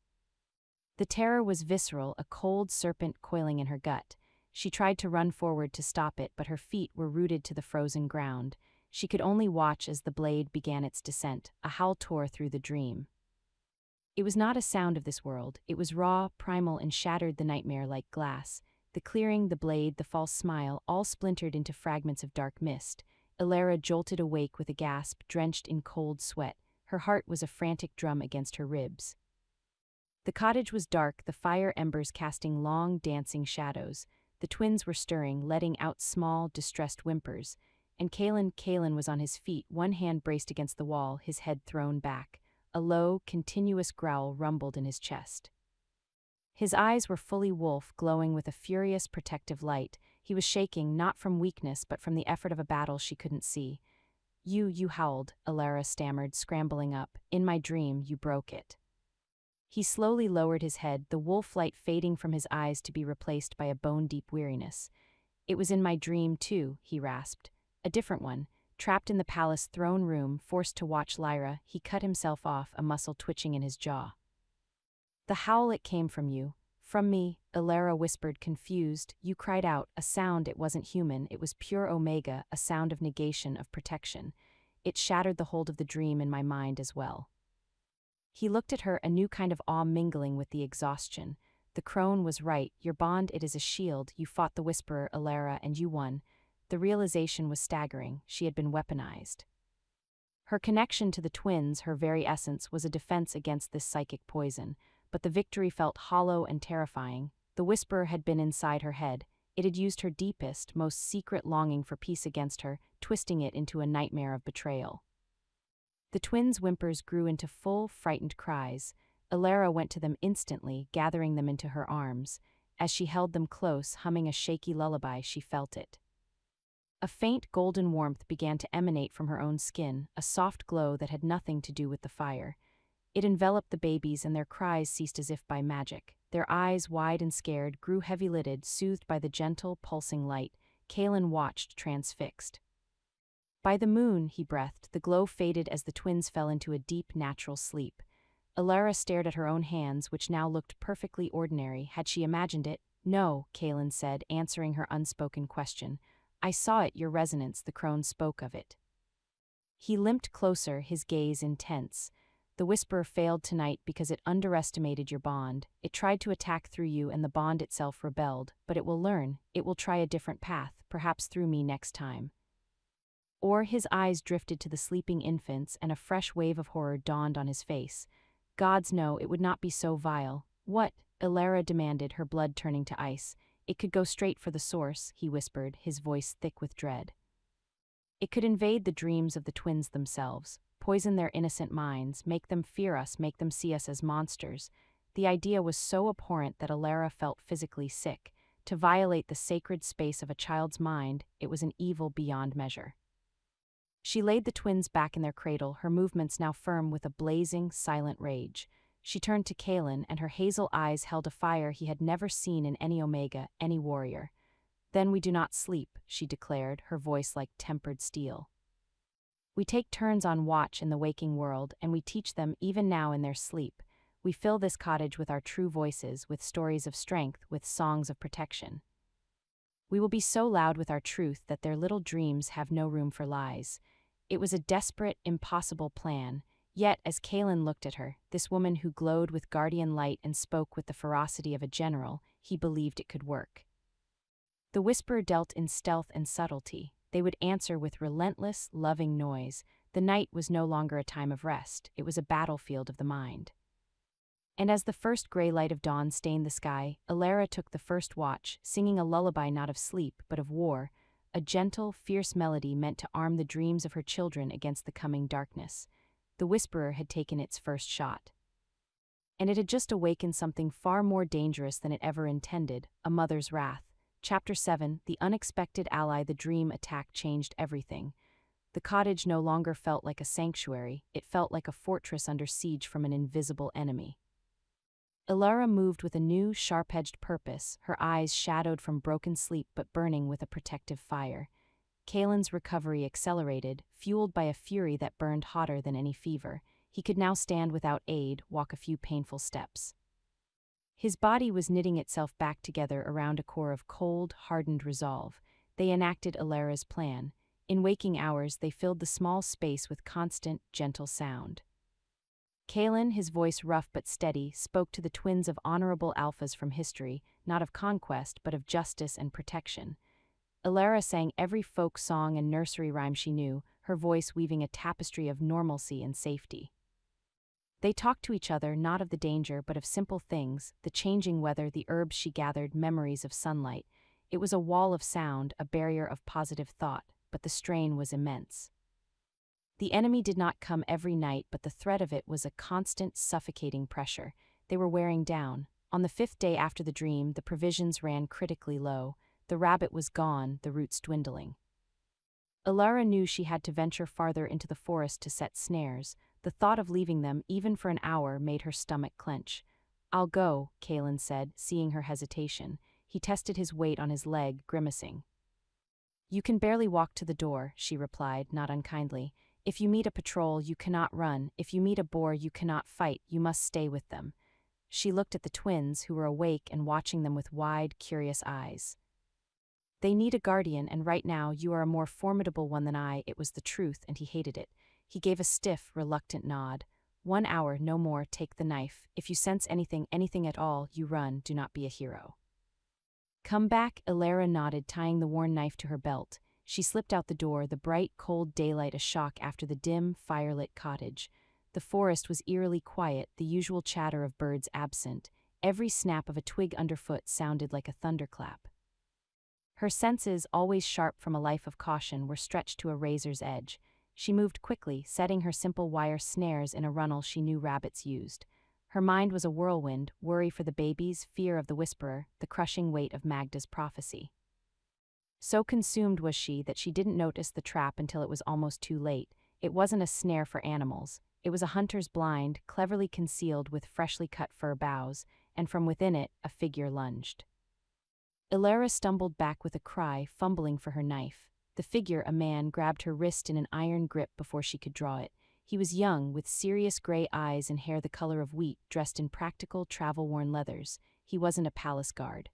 The terror was visceral, a cold serpent coiling in her gut. She tried to run forward to stop it, but her feet were rooted to the frozen ground. She could only watch as the blade began its descent. A howl tore through the dream. It was not a sound of this world. It was raw, primal, and shattered the nightmare like glass. The clearing, the blade, the false smile, all splintered into fragments of dark mist. Elara jolted awake with a gasp, drenched in cold sweat. Her heart was a frantic drum against her ribs. The cottage was dark, the fire embers casting long, dancing shadows. The twins were stirring, letting out small, distressed whimpers. And Kaelin was on his feet, one hand braced against the wall, his head thrown back. A low, continuous growl rumbled in his chest. His eyes were fully wolf, glowing with a furious, protective light. He was shaking, not from weakness, but from the effort of a battle she couldn't see. You howled," Elara stammered, scrambling up. "In my dream, you broke it." He slowly lowered his head, the wolf light fading from his eyes to be replaced by a bone-deep weariness. "It was in my dream, too," he rasped. "A different one. Trapped in the palace throne room, forced to watch Lyra," he cut himself off, a muscle twitching in his jaw. "The howl, it came from you." "From me," Elara whispered, confused. "You cried out, a sound. It wasn't human, it was pure Omega, a sound of negation, of protection. It shattered the hold of the dream in my mind as well." He looked at her, a new kind of awe mingling with the exhaustion. The crone was right, your bond it is a shield, you fought the whisperer, Alara, and you won. The realization was staggering, she had been weaponized. Her connection to the twins, her very essence, was a defense against this psychic poison, but the victory felt hollow and terrifying. The whisperer had been inside her head. It had used her deepest, most secret longing for peace against her, twisting it into a nightmare of betrayal. The twins' whimpers grew into full, frightened cries. Alara went to them instantly, gathering them into her arms. As she held them close, humming a shaky lullaby, she felt it. A faint golden warmth began to emanate from her own skin, a soft glow that had nothing to do with the fire. It enveloped the babies, and their cries ceased as if by magic. Their eyes, wide and scared, grew heavy-lidded, soothed by the gentle, pulsing light. Kaelin watched, transfixed. By the moon, he breathed, the glow faded as the twins fell into a deep, natural sleep. Alara stared at her own hands, which now looked perfectly ordinary. Had she imagined it? No, Kaelin said, answering her unspoken question. I saw it, your resonance, the crone spoke of it. He limped closer, his gaze intense. The whisperer failed tonight because it underestimated your bond. It tried to attack through you, and the bond itself rebelled. But it will learn. It will try a different path, perhaps through me next time. Or his eyes drifted to the sleeping infants, and a fresh wave of horror dawned on his face. Gods, no, it would not be so vile. What? Alara demanded, her blood turning to ice. It could go straight for the source, he whispered, his voice thick with dread. It could invade the dreams of the twins themselves, poison their innocent minds, make them fear us, make them see us as monsters. The idea was so abhorrent that Alara felt physically sick. To violate the sacred space of a child's mind, it was an evil beyond measure. She laid the twins back in their cradle, her movements now firm with a blazing, silent rage. She turned to Kaelin, and her hazel eyes held a fire he had never seen in any Omega, any warrior. Then we do not sleep, she declared, her voice like tempered steel. We take turns on watch in the waking world, and we teach them even now in their sleep. We fill this cottage with our true voices, with stories of strength, with songs of protection. We will be so loud with our truth that their little dreams have no room for lies. It was a desperate, impossible plan. Yet, as Kaelin looked at her, this woman who glowed with guardian light and spoke with the ferocity of a general, he believed it could work. The whisperer dealt in stealth and subtlety. They would answer with relentless, loving noise. The night was no longer a time of rest. It was a battlefield of the mind. And as the first gray light of dawn stained the sky, Alara took the first watch, singing a lullaby not of sleep, but of war, a gentle, fierce melody meant to arm the dreams of her children against the coming darkness. The whisperer had taken its first shot. And it had just awakened something far more dangerous than it ever intended, a mother's wrath. Chapter 7, The Unexpected Ally. The dream attack changed everything. The cottage no longer felt like a sanctuary, it felt like a fortress under siege from an invisible enemy. Alara moved with a new, sharp-edged purpose, her eyes shadowed from broken sleep but burning with a protective fire. Kaelin's recovery accelerated, fueled by a fury that burned hotter than any fever. He could now stand without aid, walk a few painful steps. His body was knitting itself back together around a core of cold, hardened resolve. They enacted Alara's plan. In waking hours, they filled the small space with constant, gentle sound. Kaelin, his voice rough but steady, spoke to the twins of honorable alphas from history, not of conquest, but of justice and protection. Alara sang every folk song and nursery rhyme she knew, her voice weaving a tapestry of normalcy and safety. They talked to each other not of the danger but of simple things, the changing weather, the herbs she gathered, memories of sunlight. It was a wall of sound, a barrier of positive thought, but the strain was immense. The enemy did not come every night, but the threat of it was a constant, suffocating pressure. They were wearing down. On the 5th day after the dream, the provisions ran critically low. The rabbit was gone, the roots dwindling. Alara knew she had to venture farther into the forest to set snares. The thought of leaving them, even for an hour, made her stomach clench. I'll go, Kaelin said, seeing her hesitation. He tested his weight on his leg, grimacing. You can barely walk to the door, she replied, not unkindly. If you meet a patrol, you cannot run. If you meet a boar, you cannot fight. You must stay with them. She looked at the twins, who were awake and watching them with wide, curious eyes. They need a guardian, and right now you are a more formidable one than I. It was the truth, and he hated it. He gave a stiff, reluctant nod. 1 hour, no more, take the knife. If you sense anything at all, you run, do not be a hero. Come back, Elara nodded, tying the worn knife to her belt. She slipped out the door, the bright, cold daylight a shock after the dim, firelit cottage. The forest was eerily quiet, the usual chatter of birds absent. Every snap of a twig underfoot sounded like a thunderclap. Her senses, always sharp from a life of caution, were stretched to a razor's edge. She moved quickly, setting her simple wire snares in a runnel she knew rabbits used. Her mind was a whirlwind, worry for the babies, fear of the whisperer, the crushing weight of Magda's prophecy. So consumed was she that she didn't notice the trap until it was almost too late. It wasn't a snare for animals. It was a hunter's blind, cleverly concealed with freshly cut fir boughs, and from within it, a figure lunged. Elara stumbled back with a cry, fumbling for her knife. The figure, a man, grabbed her wrist in an iron grip before she could draw it. He was young, with serious gray eyes and hair the color of wheat, dressed in practical, travel-worn leathers. He wasn't a palace guard.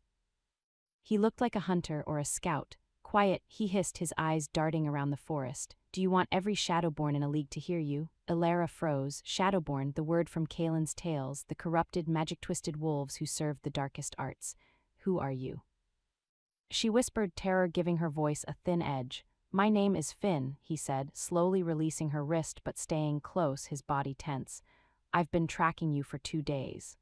He looked like a hunter or a scout. Quiet, he hissed, his eyes darting around the forest. Do you want every Shadowborn in a league to hear you? Elara froze. Shadowborn, the word from Kaelin's tales, the corrupted, magic-twisted wolves who served the darkest arts. Who are you? She whispered, terror giving her voice a thin edge. My name is Finn, he said, slowly releasing her wrist but staying close, his body tense. I've been tracking you for 2 days.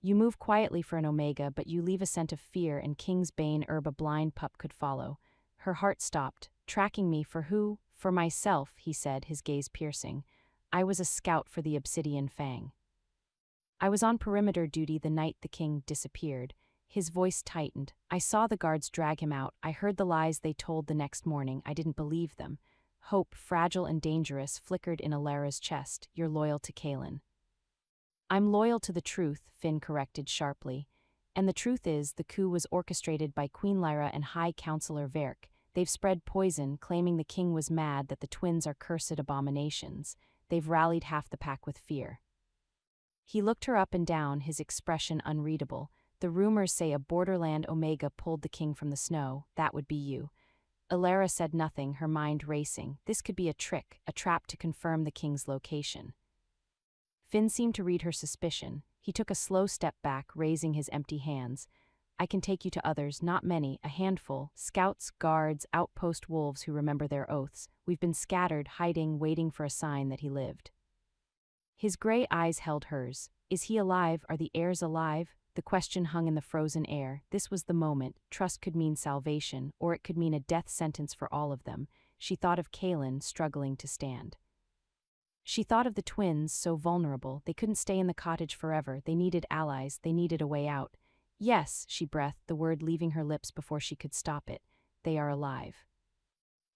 You move quietly for an Omega, but you leave a scent of fear, and King's Bane herb a blind pup could follow. Her heart stopped. Tracking me for who? For myself, he said, his gaze piercing. I was a scout for the Obsidian Fang. I was on perimeter duty the night the king disappeared. His voice tightened. I saw the guards drag him out. I heard the lies they told the next morning. I didn't believe them. Hope, fragile and dangerous, flickered in Elara's chest. You're loyal to Kaelin. I'm loyal to the truth, Finn corrected sharply. And the truth is, the coup was orchestrated by Queen Lyra and High Counselor Verk. They've spread poison, claiming the king was mad, that the twins are cursed abominations. They've rallied half the pack with fear. He looked her up and down, his expression unreadable. The rumors say a borderland Omega pulled the king from the snow. That would be you. Elara said nothing, her mind racing. This could be a trick, a trap to confirm the king's location. Finn seemed to read her suspicion. He took a slow step back, raising his empty hands. I can take you to others, not many, a handful, scouts, guards, outpost wolves who remember their oaths. We've been scattered, hiding, waiting for a sign that he lived. His gray eyes held hers. Is he alive? Are the heirs alive? The question hung in the frozen air. This was the moment. Trust could mean salvation, or it could mean a death sentence for all of them. She thought of Kaelin, struggling to stand. She thought of the twins, so vulnerable. They couldn't stay in the cottage forever. They needed allies. They needed a way out. Yes, she breathed, the word leaving her lips before she could stop it. They are alive.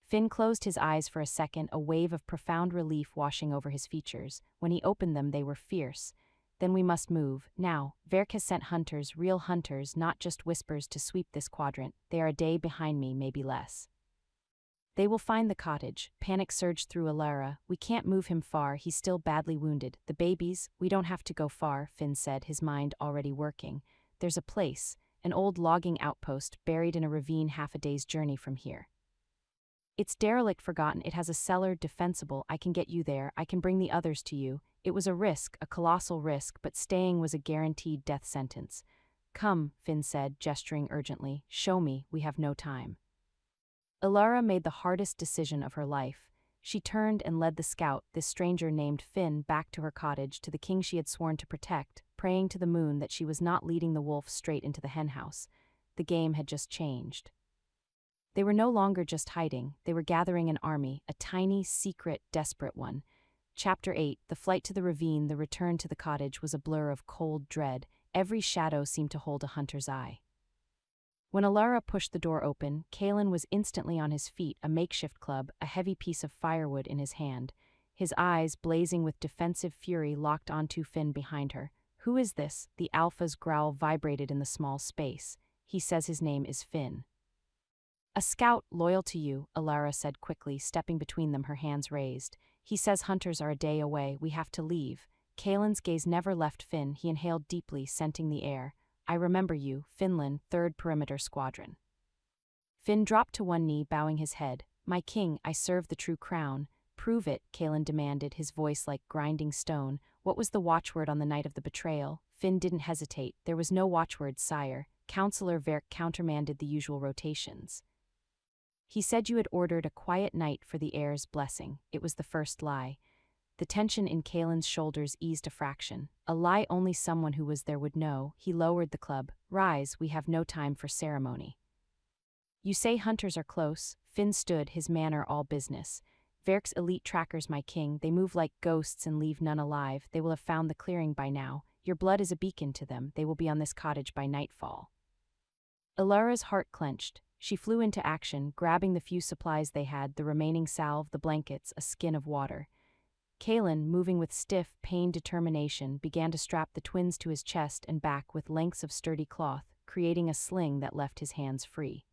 Finn closed his eyes for a second, a wave of profound relief washing over his features. When he opened them, they were fierce. Then we must move. Now, Verk has sent hunters, real hunters, not just whispers, to sweep this quadrant. They are a day behind me, maybe less. They will find the cottage. Panic surged through Elara. We can't move him far, he's still badly wounded. The babies, we don't have to go far, Finn said, his mind already working. There's a place, an old logging outpost, buried in a ravine half a day's journey from here. It's derelict, forgotten, it has a cellar, defensible. I can get you there, I can bring the others to you. It was a risk, a colossal risk, but staying was a guaranteed death sentence. Come, Finn said, gesturing urgently. Show me, we have no time. Elara made the hardest decision of her life. She turned and led the scout, this stranger named Finn, back to her cottage, to the king she had sworn to protect, praying to the moon that she was not leading the wolf straight into the henhouse. The game had just changed. They were no longer just hiding, they were gathering an army, a tiny, secret, desperate one. Chapter 8, the flight to the ravine, the return to the cottage was a blur of cold dread. Every shadow seemed to hold a hunter's eye. When Elara pushed the door open, Kaelin was instantly on his feet, a makeshift club, a heavy piece of firewood in his hand. His eyes, blazing with defensive fury, locked onto Finn behind her. Who is this? The alpha's growl vibrated in the small space. He says his name is Finn. A scout, loyal to you, Elara said quickly, stepping between them, her hands raised. He says hunters are a day away, we have to leave. Kaelin's gaze never left Finn, he inhaled deeply, scenting the air. I remember you, Finland, 3rd Perimeter Squadron. Finn dropped to one knee, bowing his head. My king, I serve the true crown. Prove it, Kaelin demanded, his voice like grinding stone. What was the watchword on the night of the betrayal? Finn didn't hesitate. There was no watchword, sire. Counselor Verk countermanded the usual rotations. He said you had ordered a quiet night for the heir's blessing. It was the first lie. The tension in Kaelin's shoulders eased a fraction. A lie only someone who was there would know. He lowered the club. Rise, we have no time for ceremony. You say hunters are close. Finn stood, his manner all business. Verk's elite trackers, my king, they move like ghosts and leave none alive. They will have found the clearing by now. Your blood is a beacon to them. They will be on this cottage by nightfall. Ilara's heart clenched. She flew into action, grabbing the few supplies they had, the remaining salve, the blankets, a skin of water. Kaelin, moving with stiff, pained determination, began to strap the twins to his chest and back with lengths of sturdy cloth, creating a sling that left his hands free.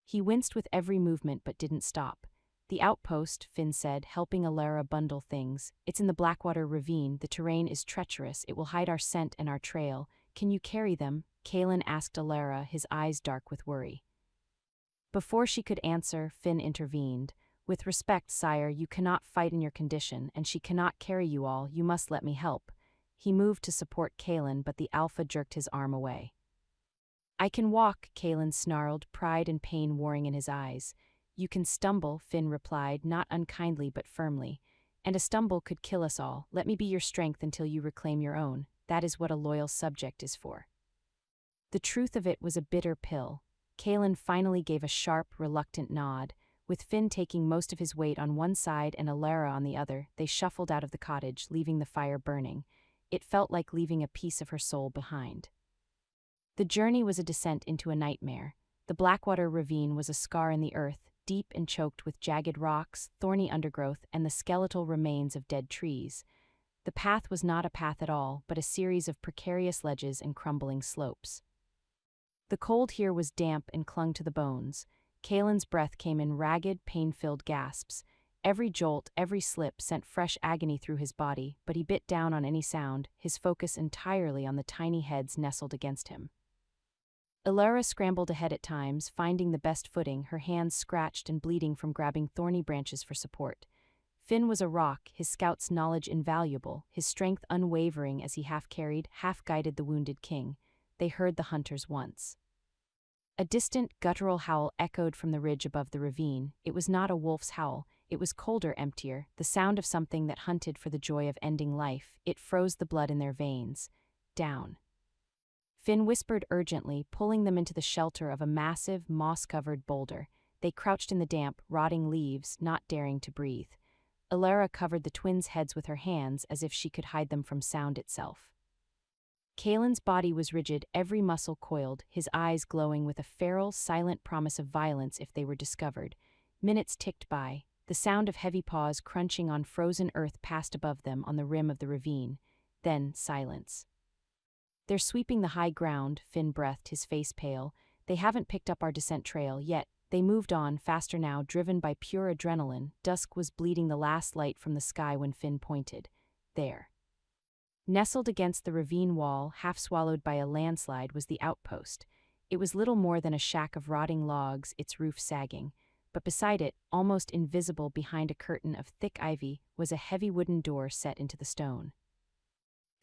He winced with every movement but didn't stop. The outpost, Finn said, helping Ilara bundle things. It's in the Blackwater ravine. The terrain is treacherous. It will hide our scent and our trail. Can you carry them? Kaelin asked Ilara, his eyes dark with worry. Before she could answer, Finn intervened. With respect, sire, you cannot fight in your condition, and she cannot carry you all. You must let me help. He moved to support Kaelin, but the alpha jerked his arm away. I can walk, Kaelin snarled, pride and pain warring in his eyes. You can stumble, Finn replied, not unkindly but firmly. And a stumble could kill us all. Let me be your strength until you reclaim your own. That is what a loyal subject is for. The truth of it was a bitter pill. Kaelin finally gave a sharp, reluctant nod. With Finn taking most of his weight on one side and Ilara on the other, they shuffled out of the cottage, leaving the fire burning. It felt like leaving a piece of her soul behind. The journey was a descent into a nightmare. The Blackwater ravine was a scar in the earth, deep and choked with jagged rocks, thorny undergrowth, and the skeletal remains of dead trees. The path was not a path at all, but a series of precarious ledges and crumbling slopes. The cold here was damp and clung to the bones. Kaelin's breath came in ragged, pain-filled gasps. Every jolt, every slip sent fresh agony through his body, but he bit down on any sound, his focus entirely on the tiny heads nestled against him. Ilara scrambled ahead at times, finding the best footing, her hands scratched and bleeding from grabbing thorny branches for support. Finn was a rock, his scout's knowledge invaluable, his strength unwavering as he half-carried, half-guided the wounded king. They heard the hunters once. A distant, guttural howl echoed from the ridge above the ravine. It was not a wolf's howl. It was colder, emptier, the sound of something that hunted for the joy of ending life. It froze the blood in their veins. Down. Finn whispered urgently, pulling them into the shelter of a massive, moss-covered boulder. They crouched in the damp, rotting leaves, not daring to breathe. Ilara covered the twins' heads with her hands as if she could hide them from sound itself. Kaelin's body was rigid, every muscle coiled, his eyes glowing with a feral, silent promise of violence if they were discovered. Minutes ticked by. The sound of heavy paws crunching on frozen earth passed above them on the rim of the ravine. Then silence. They're sweeping the high ground, Finn breathed, his face pale. They haven't picked up our descent trail yet. They moved on, faster now, driven by pure adrenaline. Dusk was bleeding the last light from the sky when Finn pointed. There. Nestled against the ravine wall, half swallowed by a landslide, was the outpost. It was little more than a shack of rotting logs, its roof sagging. But beside it, almost invisible behind a curtain of thick ivy, was a heavy wooden door set into the stone.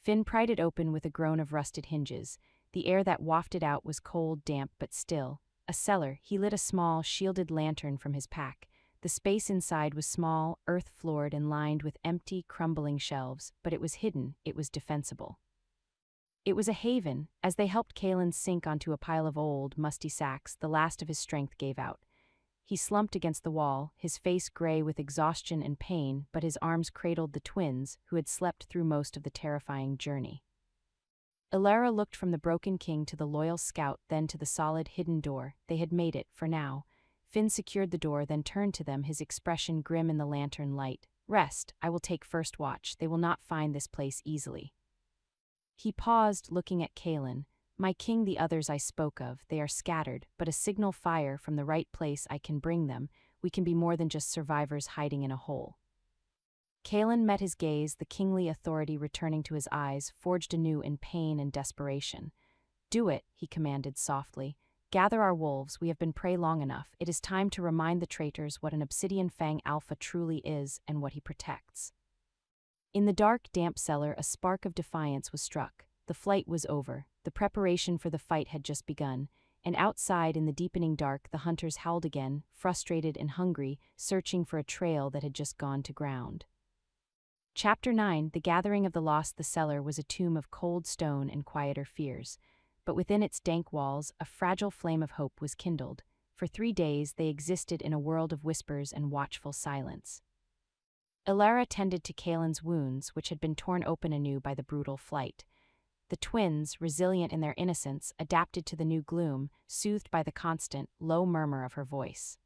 Finn pried it open with a groan of rusted hinges. The air that wafted out was cold, damp, but still. A cellar. He lit a small, shielded lantern from his pack. The space inside was small, earth-floored and lined with empty, crumbling shelves, but it was hidden, it was defensible. It was a haven. As they helped Kaelin sink onto a pile of old, musty sacks, the last of his strength gave out. He slumped against the wall, his face gray with exhaustion and pain, but his arms cradled the twins, who had slept through most of the terrifying journey. Ilara looked from the broken king to the loyal scout, then to the solid, hidden door. They had made it, for now. Finn secured the door, then turned to them, his expression grim in the lantern light. Rest, I will take first watch. They will not find this place easily. He paused, looking at Kaelin. My king, the others I spoke of, they are scattered, but a signal fire from the right place I can bring them. We can be more than just survivors hiding in a hole. Kaelin met his gaze, the kingly authority returning to his eyes, forged anew in pain and desperation. Do it, he commanded softly. Gather our wolves, we have been prey long enough. It is time to remind the traitors what an obsidian fang alpha truly is and what he protects. In the dark, damp cellar, a spark of defiance was struck. The flight was over. The preparation for the fight had just begun, and outside in the deepening dark, the hunters howled again, frustrated and hungry, searching for a trail that had just gone to ground. Chapter 9, The Gathering of the Lost. The cellar was a tomb of cold stone and quieter fears, but within its dank walls, a fragile flame of hope was kindled. For 3 days they existed in a world of whispers and watchful silence. Elara tended to Kaelin's wounds, which had been torn open anew by the brutal flight. The twins, resilient in their innocence, adapted to the new gloom, soothed by the constant, low murmur of her voice.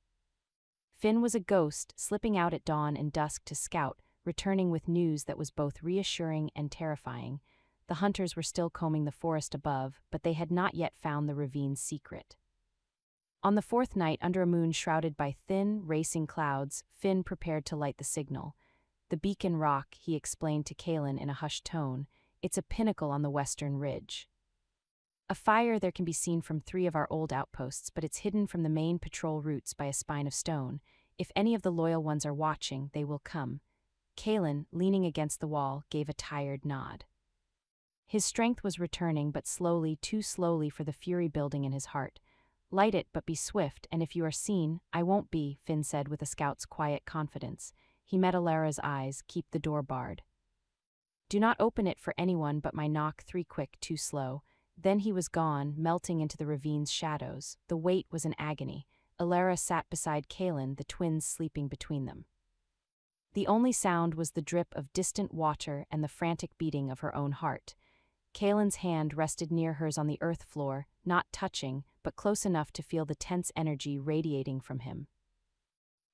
Finn was a ghost, slipping out at dawn and dusk to scout, returning with news that was both reassuring and terrifying. The hunters were still combing the forest above, but they had not yet found the ravine's secret. On the 4th night, under a moon shrouded by thin, racing clouds, Finn prepared to light the signal. The beacon rock, he explained to Kaelin in a hushed tone. It's a pinnacle on the western ridge. A fire there can be seen from 3 of our old outposts, but it's hidden from the main patrol routes by a spine of stone. If any of the loyal ones are watching, they will come. Kaelin, leaning against the wall, gave a tired nod. His strength was returning, but slowly, too slowly for the fury building in his heart. Light it, but be swift, and if you are seen, I won't be, Finn said with a scout's quiet confidence. He met Alara's eyes. Keep the door barred. Do not open it for anyone but my knock. 3 quick, too slow. Then he was gone, melting into the ravine's shadows. The wait was an agony. Alara sat beside Kaelin, the twins sleeping between them. The only sound was the drip of distant water and the frantic beating of her own heart. Kaelin's hand rested near hers on the earth floor, not touching, but close enough to feel the tense energy radiating from him.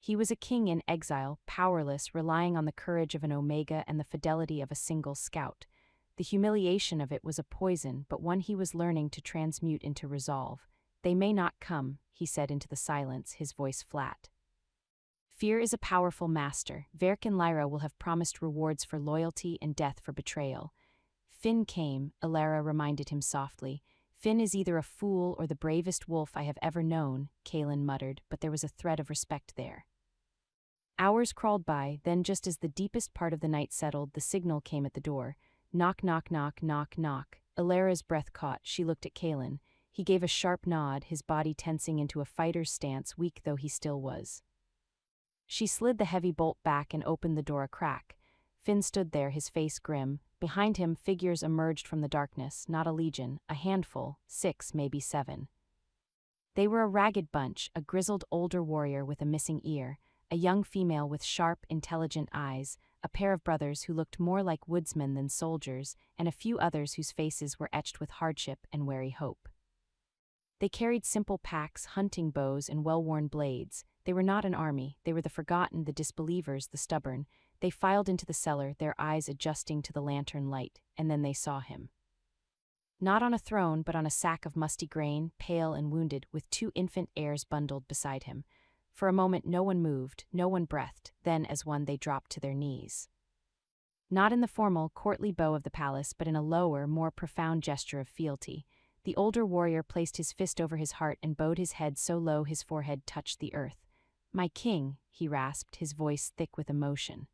He was a king in exile, powerless, relying on the courage of an Omega and the fidelity of a single scout. The humiliation of it was a poison, but one he was learning to transmute into resolve. They may not come, he said into the silence, his voice flat. Fear is a powerful master. Verk and Lyra will have promised rewards for loyalty and death for betrayal. Finn came, Alara reminded him softly. Finn is either a fool or the bravest wolf I have ever known, Kaelin muttered, but there was a thread of respect there. Hours crawled by, then just as the deepest part of the night settled, the signal came at the door. Knock, knock, knock, knock, knock. Alara's breath caught. She looked at Kaelin. He gave a sharp nod, his body tensing into a fighter's stance, weak though he still was. She slid the heavy bolt back and opened the door a crack. Finn stood there, his face grim. Behind him, figures emerged from the darkness, not a legion, a handful, 6, maybe 7. They were a ragged bunch, a grizzled older warrior with a missing ear, a young female with sharp, intelligent eyes, a pair of brothers who looked more like woodsmen than soldiers, and a few others whose faces were etched with hardship and wary hope. They carried simple packs, hunting bows, and well-worn blades. They were not an army. They were the forgotten, the disbelievers, the stubborn. They filed into the cellar, their eyes adjusting to the lantern light, and then they saw him. Not on a throne, but on a sack of musty grain, pale and wounded, with 2 infant heirs bundled beside him. For a moment no one moved, no one breathed, then as one they dropped to their knees. Not in the formal, courtly bow of the palace, but in a lower, more profound gesture of fealty. The older warrior placed his fist over his heart and bowed his head so low his forehead touched the earth. "My king," he rasped, his voice thick with emotion.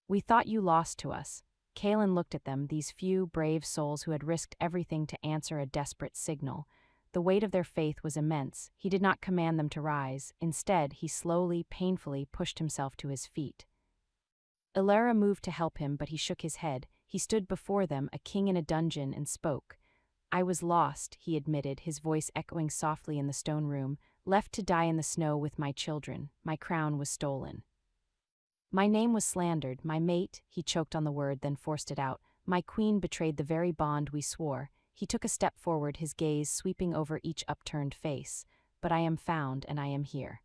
"We thought you lost to us." Kaelin looked at them, these few, brave souls who had risked everything to answer a desperate signal. The weight of their faith was immense. He did not command them to rise. Instead, he slowly, painfully pushed himself to his feet. Alara moved to help him, but he shook his head. He stood before them, a king in a dungeon, and spoke. "I was lost," he admitted, his voice echoing softly in the stone room, "left to die in the snow with my children. My crown was stolen. My name was slandered, my mate," he choked on the word, then forced it out. "My queen betrayed the very bond we swore." He took a step forward, his gaze sweeping over each upturned face. "But I am found, and I am here.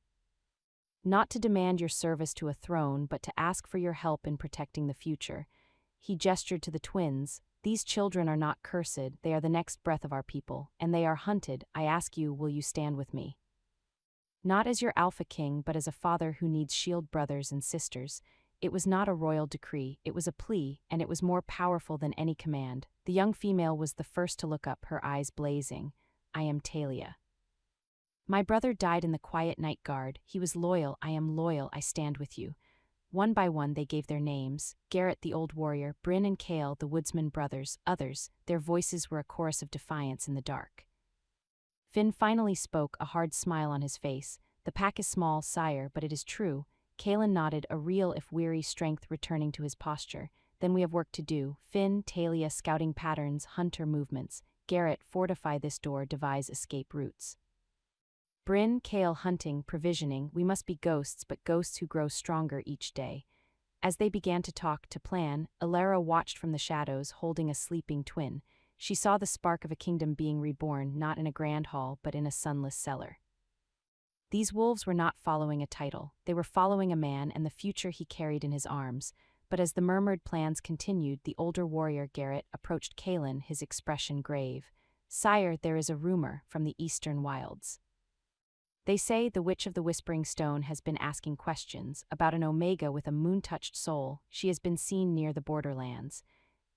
Not to demand your service to a throne, but to ask for your help in protecting the future." He gestured to the twins. "These children are not cursed, they are the next breath of our people, and they are hunted. I ask you, will you stand with me? Not as your alpha king, but as a father who needs shield brothers and sisters." It was not a royal decree, it was a plea, and it was more powerful than any command. The young female was the first to look up, her eyes blazing. "I am Talia." My brother died in the quiet night guard. He was loyal, I am loyal, I stand with you. One by one they gave their names, Garrett the old warrior, Bryn and Cale the woodsman brothers, others, their voices were a chorus of defiance in the dark. Finn finally spoke, a hard smile on his face. The pack is small, sire, but it is true. Kalen nodded, a real if weary strength returning to his posture. Then we have work to do. Finn, Talia scouting patterns, hunter movements. Garrett, fortify this door, devise escape routes. Bryn, Cale hunting, provisioning, we must be ghosts but ghosts who grow stronger each day. As they began to talk, to plan, Alara watched from the shadows, holding a sleeping twin. She saw the spark of a kingdom being reborn, not in a grand hall but in a sunless cellar. These wolves were not following a title, they were following a man and the future he carried in his arms. But as the murmured plans continued, the older warrior Garrett approached Kalen, his expression grave. Sire, there is a rumor from the eastern wilds. They say the Witch of the Whispering Stone has been asking questions about an Omega with a moon-touched soul. She has been seen near the borderlands.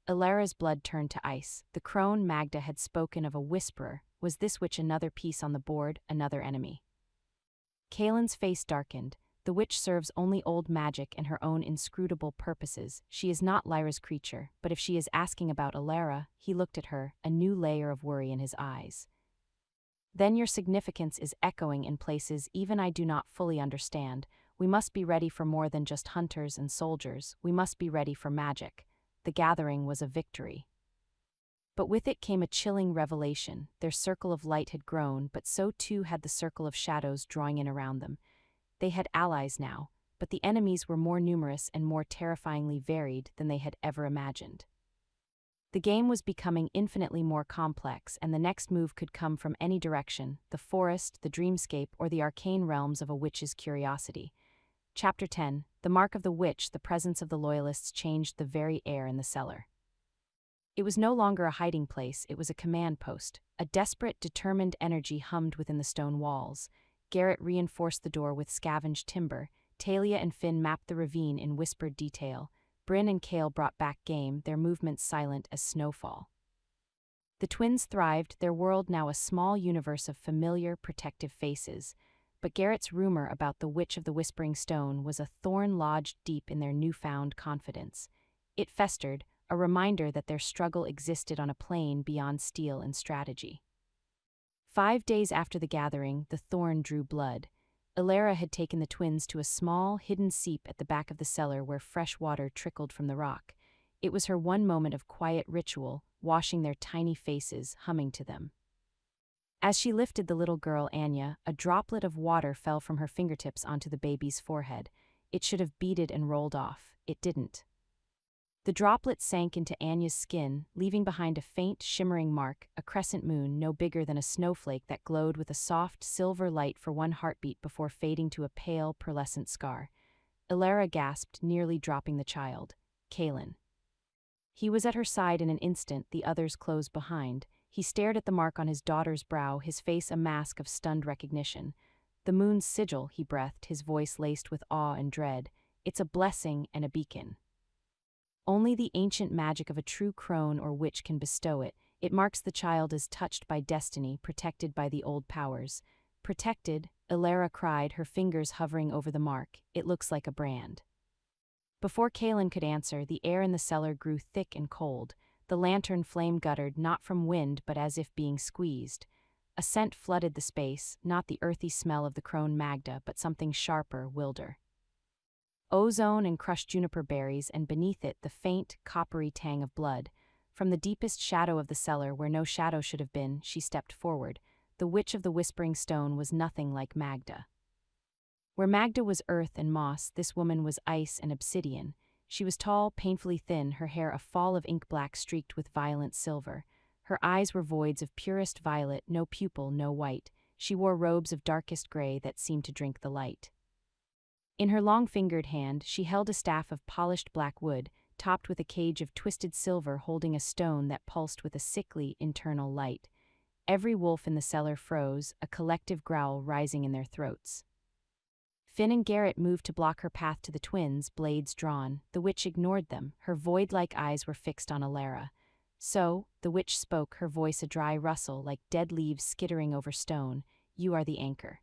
Alara's blood turned to ice. The crone Magda had spoken of a whisperer. Was this witch another piece on the board, another enemy? Kalen's face darkened. The witch serves only old magic and her own inscrutable purposes. She is not Lyra's creature, but if she is asking about Alara, he looked at her, a new layer of worry in his eyes. Then your significance is echoing in places even I do not fully understand. We must be ready for more than just hunters and soldiers. We must be ready for magic. The gathering was a victory. But with it came a chilling revelation. Their circle of light had grown, but so too had the circle of shadows drawing in around them. They had allies now, but the enemies were more numerous and more terrifyingly varied than they had ever imagined. The game was becoming infinitely more complex, and the next move could come from any direction: the forest, the dreamscape, or the arcane realms of a witch's curiosity. Chapter 10. The Mark of the Witch. The presence of the Loyalists changed the very air in the cellar. It was no longer a hiding place, it was a command post. A desperate, determined energy hummed within the stone walls. Garrett reinforced the door with scavenged timber. Talia and Finn mapped the ravine in whispered detail. Bryn and Cale brought back game, their movements silent as snowfall. The twins thrived, their world now a small universe of familiar, protective faces. But Garrett's rumor about the Witch of the Whispering Stone was a thorn lodged deep in their newfound confidence. It festered, a reminder that their struggle existed on a plane beyond steel and strategy. 5 days after the gathering, the thorn drew blood. Alara had taken the twins to a small, hidden seep at the back of the cellar where fresh water trickled from the rock. It was her one moment of quiet ritual, washing their tiny faces, humming to them. As she lifted the little girl Anya, a droplet of water fell from her fingertips onto the baby's forehead. It should have beaded and rolled off. It didn't. The droplet sank into Anya's skin, leaving behind a faint, shimmering mark, a crescent moon no bigger than a snowflake that glowed with a soft, silver light for one heartbeat before fading to a pale, pearlescent scar. Alara gasped, nearly dropping the child. Kalen. He was at her side in an instant, the others closed behind. He stared at the mark on his daughter's brow, his face a mask of stunned recognition. The moon's sigil, he breathed, his voice laced with awe and dread. It's a blessing and a beacon. Only the ancient magic of a true crone or witch can bestow it. It marks the child as touched by destiny, protected by the old powers. Protected, Alara cried, her fingers hovering over the mark. It looks like a brand. Before Kalen could answer, the air in the cellar grew thick and cold. The lantern flame guttered, not from wind but as if being squeezed. A scent flooded the space, not the earthy smell of the crone Magda, but something sharper, wilder. Ozone and crushed juniper berries, and beneath it the faint, coppery tang of blood. From the deepest shadow of the cellar, where no shadow should have been, she stepped forward. The Witch of the Whispering Stone was nothing like Magda. Where Magda was earth and moss, this woman was ice and obsidian. She was tall, painfully thin, her hair a fall of ink black streaked with violent silver. Her eyes were voids of purest violet, no pupil, no white. She wore robes of darkest gray that seemed to drink the light. In her long-fingered hand, she held a staff of polished black wood, topped with a cage of twisted silver holding a stone that pulsed with a sickly, internal light. Every wolf in the cellar froze, a collective growl rising in their throats. Finn and Garrett moved to block her path to the twins, blades drawn. The witch ignored them. Her void-like eyes were fixed on Alara. So, the witch spoke, her voice a dry rustle like dead leaves skittering over stone. you are the anchor.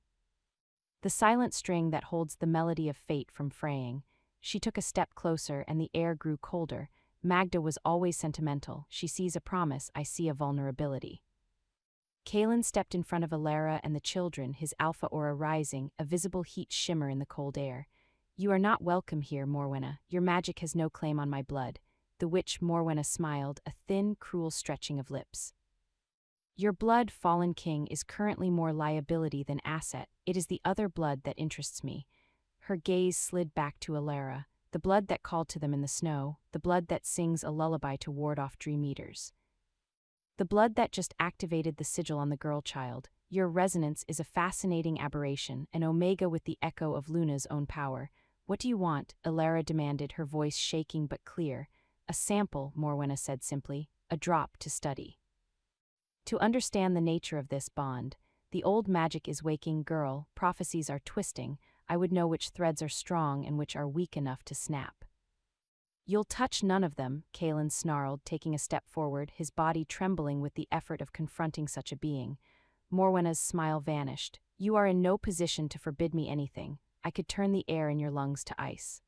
The silent string that holds the melody of fate from fraying. She took a step closer and the air grew colder. Magda was always sentimental. She sees a promise, I see a vulnerability. Kalen stepped in front of Alara and the children, his alpha aura rising, a visible heat shimmer in the cold air. You are not welcome here, Morwenna. Your magic has no claim on my blood. The witch Morwenna smiled, a thin, cruel stretching of lips. Your blood, fallen king, is currently more liability than asset. It is the other blood that interests me. Her gaze slid back to Alara, the blood that called to them in the snow, the blood that sings a lullaby to ward off dream eaters. The blood that just activated the sigil on the girl child. Your resonance is a fascinating aberration, an omega with the echo of Luna's own power. What do you want? Alara demanded, her voice shaking but clear. A sample, Morwenna said simply, a drop to study. To understand the nature of this bond, the old magic is waking, girl, prophecies are twisting, I would know which threads are strong and which are weak enough to snap. You'll touch none of them, Kalen snarled, taking a step forward, his body trembling with the effort of confronting such a being. Morwenna's smile vanished. You are in no position to forbid me anything. I could turn the air in your lungs to ice.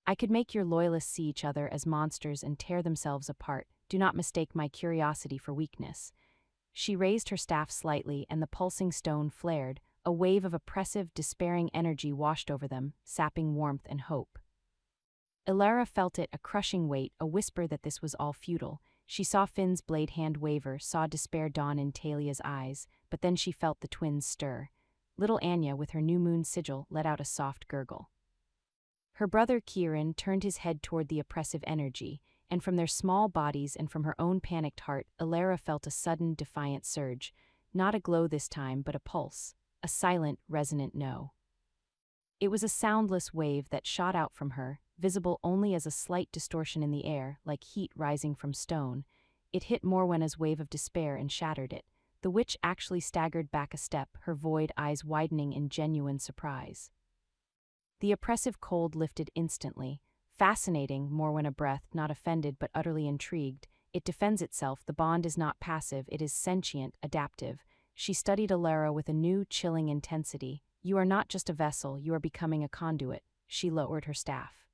I could make your loyalists see each other as monsters and tear themselves apart. Do not mistake my curiosity for weakness. She raised her staff slightly and the pulsing stone flared. A wave of oppressive, despairing energy washed over them, sapping warmth and hope. Alara felt it, a crushing weight, a whisper that this was all futile. She saw Finn's blade hand waver, saw despair dawn in Talia's eyes, but then she felt the twins stir. Little Anya, with her new moon sigil, let out a soft gurgle. Her brother Kieran turned his head toward the oppressive energy, and from their small bodies and from her own panicked heart, Alara felt a sudden, defiant surge. Not a glow this time, but a pulse. A silent, resonant no. It was a soundless wave that shot out from her, visible only as a slight distortion in the air, like heat rising from stone. It hit Morwenna's wave of despair and shattered it. The witch actually staggered back a step, her void eyes widening in genuine surprise. The oppressive cold lifted instantly. Fascinating, Morwenna breathed, not offended but utterly intrigued. It defends itself, the bond is not passive, it is sentient, adaptive. She studied Alara with a new, chilling intensity. You are not just a vessel, you are becoming a conduit. She lowered her staff.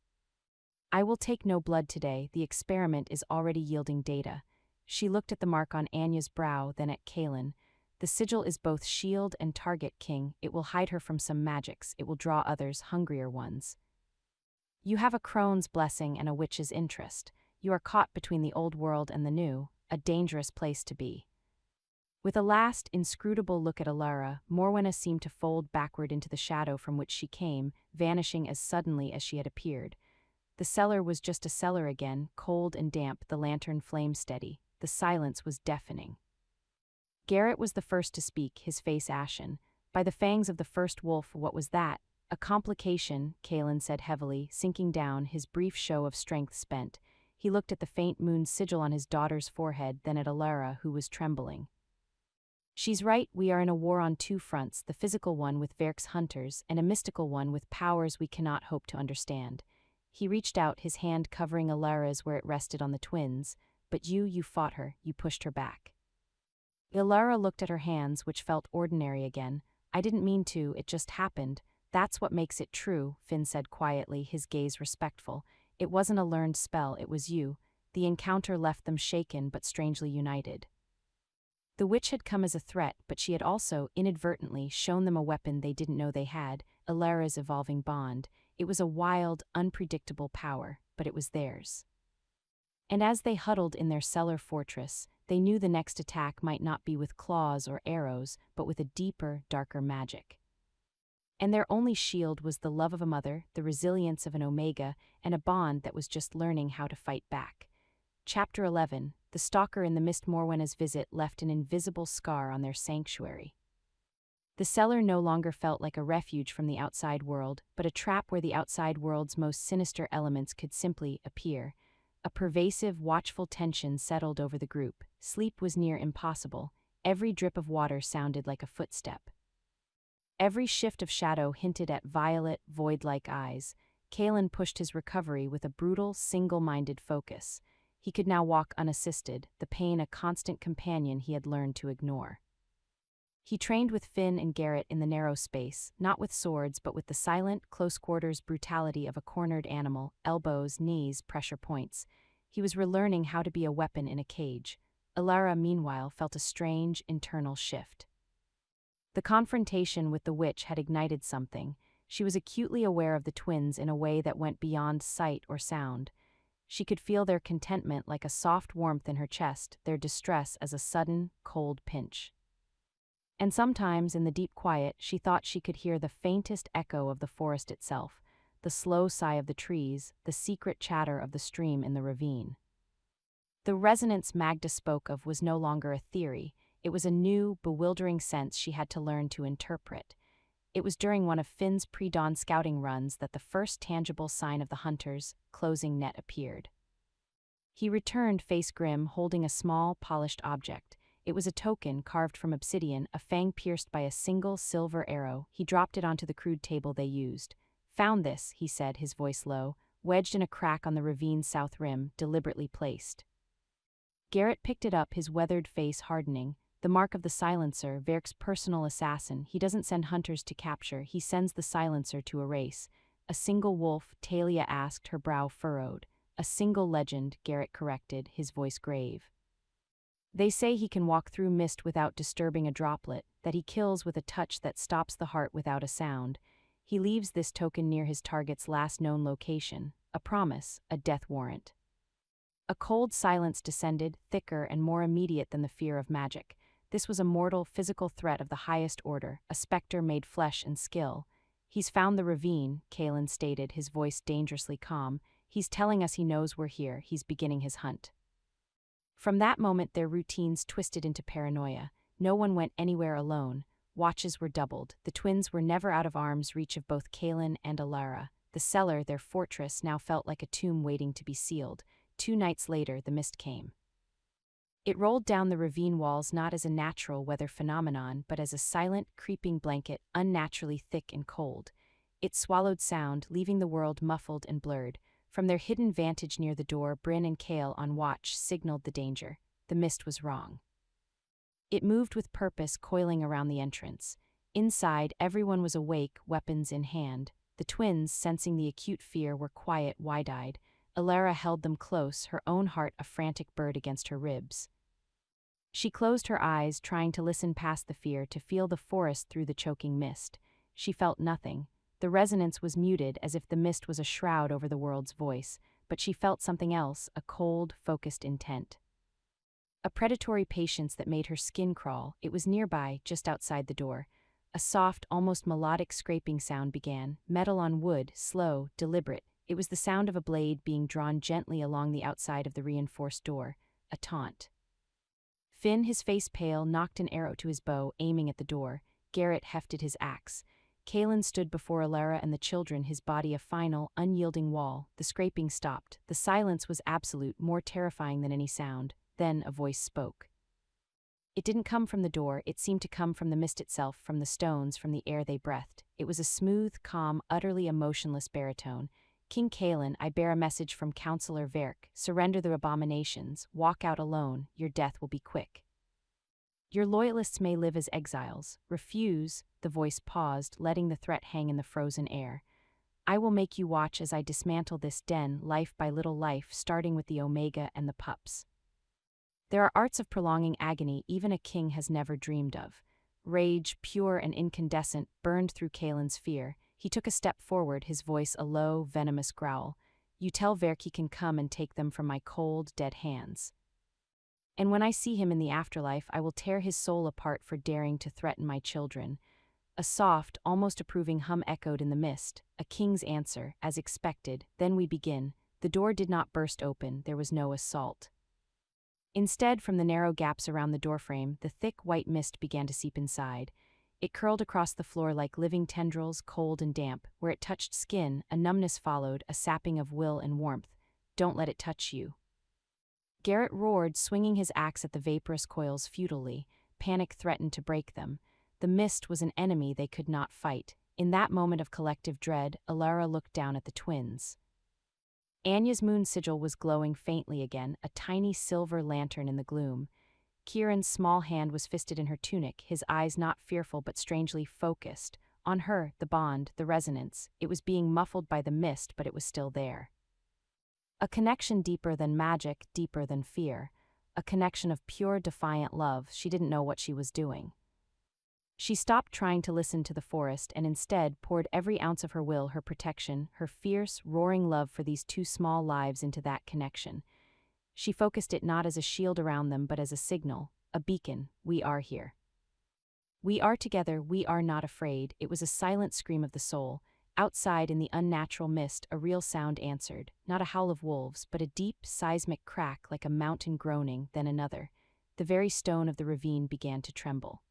I will take no blood today, the experiment is already yielding data. She looked at the mark on Anya's brow, then at Kalen. The sigil is both shield and target, king. It will hide her from some magics, it will draw others, hungrier ones. You have a crone's blessing and a witch's interest. You are caught between the old world and the new, a dangerous place to be. With a last, inscrutable look at Alara, Morwenna seemed to fold backward into the shadow from which she came, vanishing as suddenly as she had appeared. The cellar was just a cellar again, cold and damp, the lantern flame steady. The silence was deafening. Garrett was the first to speak, his face ashen. By the fangs of the first wolf, what was that? A complication, Kalen said heavily, sinking down, his brief show of strength spent. He looked at the faint moon sigil on his daughter's forehead, then at Alara, who was trembling. She's right, we are in a war on two fronts, the physical one with Verk's hunters, and a mystical one with powers we cannot hope to understand. He reached out, his hand covering Alara's where it rested on the twins. But you fought her, you pushed her back. Alara looked at her hands, which felt ordinary again. I didn't mean to, it just happened. That's what makes it true, Finn said quietly, his gaze respectful. It wasn't a learned spell, it was you. The encounter left them shaken but strangely united. The witch had come as a threat, but she had also, inadvertently, shown them a weapon they didn't know they had, Alara's evolving bond. It was a wild, unpredictable power, but it was theirs. And as they huddled in their cellar fortress, they knew the next attack might not be with claws or arrows, but with a deeper, darker magic. And their only shield was the love of a mother, the resilience of an omega, and a bond that was just learning how to fight back. Chapter 11. The stalker in the mist. Morwenna's visit left an invisible scar on their sanctuary. The cellar no longer felt like a refuge from the outside world, but a trap where the outside world's most sinister elements could simply appear. A pervasive, watchful tension settled over the group. Sleep was near impossible. Every drip of water sounded like a footstep. Every shift of shadow hinted at violet, void-like eyes. Kalen pushed his recovery with a brutal, single-minded focus. He could now walk unassisted, the pain a constant companion he had learned to ignore. He trained with Finn and Garrett in the narrow space, not with swords but with the silent, close-quarters brutality of a cornered animal, elbows, knees, pressure points. He was relearning how to be a weapon in a cage. Alara, meanwhile, felt a strange, internal shift. The confrontation with the witch had ignited something. She was acutely aware of the twins in a way that went beyond sight or sound. She could feel their contentment like a soft warmth in her chest, their distress as a sudden, cold pinch. And sometimes, in the deep quiet, she thought she could hear the faintest echo of the forest itself, the slow sigh of the trees, the secret chatter of the stream in the ravine. The resonance Magda spoke of was no longer a theory. It was a new, bewildering sense she had to learn to interpret. It was during one of Finn's pre-dawn scouting runs that the first tangible sign of the hunter's closing net appeared. He returned face grim, holding a small, polished object. It was a token carved from obsidian, a fang pierced by a single silver arrow. He dropped it onto the crude table they used. "Found this," he said, his voice low, wedged in a crack on the ravine's south rim, deliberately placed. Garrett picked it up, his weathered face hardening. The mark of the silencer, Verk's personal assassin. He doesn't send hunters to capture, he sends the silencer to erase. A single wolf, Talia asked, her brow furrowed. A single legend, Garrett corrected, his voice grave. They say he can walk through mist without disturbing a droplet, that he kills with a touch that stops the heart without a sound. He leaves this token near his target's last known location, a promise, a death warrant. A cold silence descended, thicker and more immediate than the fear of magic. This was a mortal, physical threat of the highest order, a specter made flesh and skill. "He's found the ravine," Kalen stated, his voice dangerously calm. "He's telling us he knows we're here, he's beginning his hunt." From that moment their routines twisted into paranoia. No one went anywhere alone. Watches were doubled. The twins were never out of arm's reach of both Kalen and Alara. The cellar, their fortress, now felt like a tomb waiting to be sealed. 2 nights later, the mist came. It rolled down the ravine walls not as a natural weather phenomenon, but as a silent, creeping blanket, unnaturally thick and cold. It swallowed sound, leaving the world muffled and blurred. From their hidden vantage near the door, Bryn and Kale, on watch, signaled the danger. The mist was wrong. It moved with purpose, coiling around the entrance. Inside, everyone was awake, weapons in hand. The twins, sensing the acute fear, were quiet, wide-eyed. Alara held them close, her own heart a frantic bird against her ribs. She closed her eyes, trying to listen past the fear, to feel the forest through the choking mist. She felt nothing. The resonance was muted, as if the mist was a shroud over the world's voice, but she felt something else, a cold, focused intent. A predatory patience that made her skin crawl. It was nearby, just outside the door. A soft, almost melodic scraping sound began, metal on wood, slow, deliberate. It was the sound of a blade being drawn gently along the outside of the reinforced door, a taunt. Finn, his face pale, knocked an arrow to his bow, aiming at the door. Garrett hefted his axe. Kalen stood before Alara and the children, his body a final, unyielding wall. The scraping stopped. The silence was absolute, more terrifying than any sound. Then a voice spoke. It didn't come from the door, it seemed to come from the mist itself, from the stones, from the air they breathed. It was a smooth, calm, utterly emotionless baritone. "King Kalen, I bear a message from Counselor Verk. Surrender the abominations. Walk out alone. Your death will be quick. Your loyalists may live as exiles. Refuse," the voice paused, letting the threat hang in the frozen air. "I will make you watch as I dismantle this den, life by little life, starting with the Omega and the pups. There are arts of prolonging agony even a king has never dreamed of." Rage, pure and incandescent, burned through Kalen's fear. He took a step forward, his voice a low, venomous growl. "You tell Verk he can come and take them from my cold, dead hands. And when I see him in the afterlife, I will tear his soul apart for daring to threaten my children." A soft, almost approving hum echoed in the mist, a king's answer, as expected. "Then we begin." The door did not burst open, there was no assault. Instead, from the narrow gaps around the doorframe, the thick white mist began to seep inside. It curled across the floor like living tendrils, cold and damp. Where it touched skin, a numbness followed, a sapping of will and warmth. "Don't let it touch you." Garrett roared, swinging his axe at the vaporous coils futilely. Panic threatened to break them. The mist was an enemy they could not fight. In that moment of collective dread, Alara looked down at the twins. Anya's moon sigil was glowing faintly again, a tiny silver lantern in the gloom. Kieran's small hand was fisted in her tunic, his eyes not fearful but strangely focused. On her, the bond, the resonance. It was being muffled by the mist, but it was still there. A connection deeper than magic, deeper than fear. A connection of pure, defiant love. She didn't know what she was doing. She stopped trying to listen to the forest and instead poured every ounce of her will, her protection, her fierce, roaring love for these two small lives into that connection. She focused it not as a shield around them but as a signal, a beacon. We are here. We are together, we are not afraid. It was a silent scream of the soul. Outside in the unnatural mist, a real sound answered, not a howl of wolves, but a deep, seismic crack like a mountain groaning, then another. The very stone of the ravine began to tremble.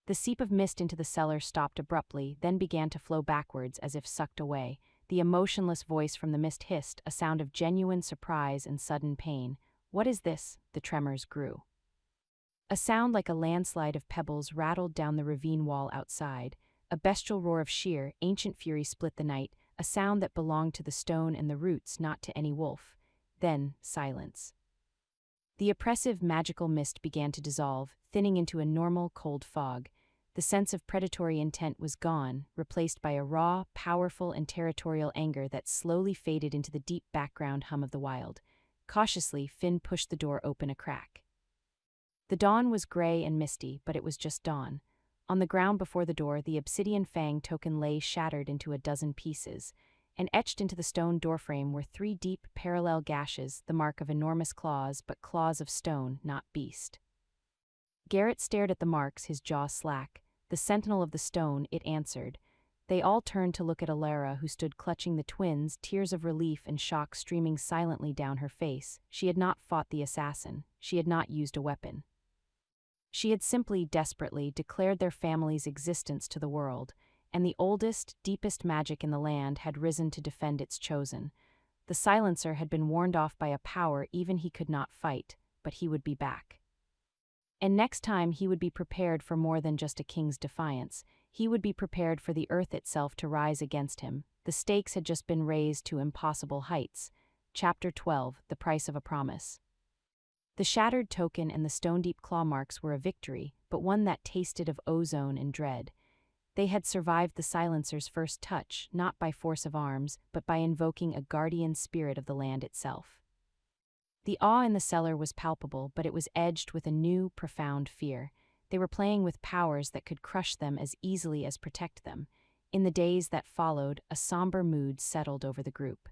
The seep of mist into the cellar stopped abruptly, then began to flow backwards as if sucked away. The emotionless voice from the mist hissed, a sound of genuine surprise and sudden pain. What is this? The tremors grew. A sound like a landslide of pebbles rattled down the ravine wall outside. A bestial roar of sheer, ancient fury split the night, a sound that belonged to the stone and the roots, not to any wolf. Then, silence. The oppressive, magical mist began to dissolve, thinning into a normal, cold fog. The sense of predatory intent was gone, replaced by a raw, powerful, and territorial anger that slowly faded into the deep background hum of the wild. Cautiously, Finn pushed the door open a crack. The dawn was gray and misty, but it was just dawn. On the ground before the door, the obsidian fang token lay shattered into a dozen pieces, and etched into the stone doorframe were 3 deep, parallel gashes, the mark of enormous claws, but claws of stone, not beast. Garrett stared at the marks, his jaw slack. The sentinel of the stone, it answered. They all turned to look at Alara, who stood clutching the twins, tears of relief and shock streaming silently down her face. She had not fought the assassin. She had not used a weapon. She had simply, desperately, declared their family's existence to the world, and the oldest, deepest magic in the land had risen to defend its chosen. The silencer had been warned off by a power even he could not fight, but he would be back. And next time he would be prepared for more than just a king's defiance. He would be prepared for the earth itself to rise against him. The stakes had just been raised to impossible heights. Chapter 12, The Price of a Promise. The shattered token and the stone-deep claw marks were a victory, but one that tasted of ozone and dread. They had survived the silencer's first touch, not by force of arms, but by invoking a guardian spirit of the land itself. The awe in the cellar was palpable, but it was edged with a new, profound fear. They were playing with powers that could crush them as easily as protect them. In the days that followed, a somber mood settled over the group.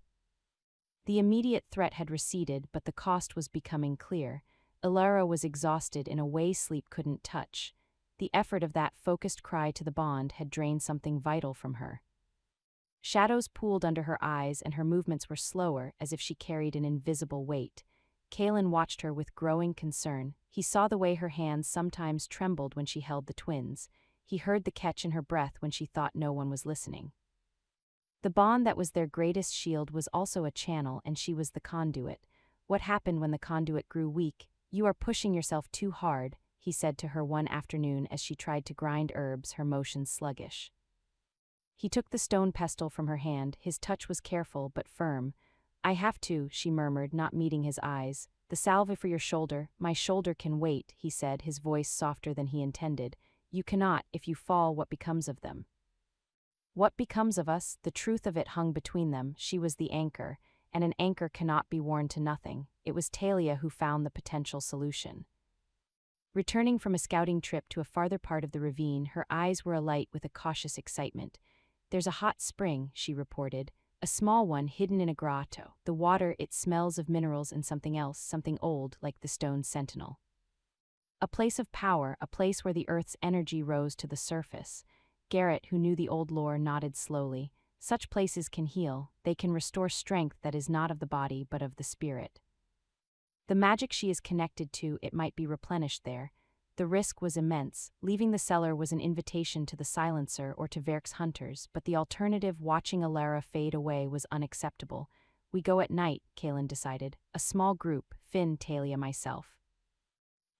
The immediate threat had receded, but the cost was becoming clear. Alara was exhausted in a way sleep couldn't touch. The effort of that focused cry to the bond had drained something vital from her. Shadows pooled under her eyes and her movements were slower, as if she carried an invisible weight. Kaelin watched her with growing concern. He saw the way her hands sometimes trembled when she held the twins. He heard the catch in her breath when she thought no one was listening. The bond that was their greatest shield was also a channel, and she was the conduit. What happened when the conduit grew weak? You are pushing yourself too hard, he said to her one afternoon as she tried to grind herbs, her motions sluggish. He took the stone pestle from her hand, his touch was careful but firm. I have to, she murmured, not meeting his eyes. The salve for your shoulder, my shoulder can wait, he said, his voice softer than he intended. You cannot, if you fall, what becomes of them? What becomes of us? The truth of it hung between them. She was the anchor, and an anchor cannot be worn to nothing. It was Talia who found the potential solution. Returning from a scouting trip to a farther part of the ravine, her eyes were alight with a cautious excitement. There's a hot spring, she reported, a small one hidden in a grotto. The water, it smells of minerals and something else, something old, like the stone sentinel. A place of power, a place where the earth's energy rose to the surface. Garrett, who knew the old lore, nodded slowly. Such places can heal. They can restore strength that is not of the body but of the spirit. The magic she is connected to, it might be replenished there. The risk was immense. Leaving the cellar was an invitation to the silencer or to Verk's hunters, but the alternative, watching Alara fade away, was unacceptable. We go at night, Kaelin decided. A small group, Finn, Talia, myself.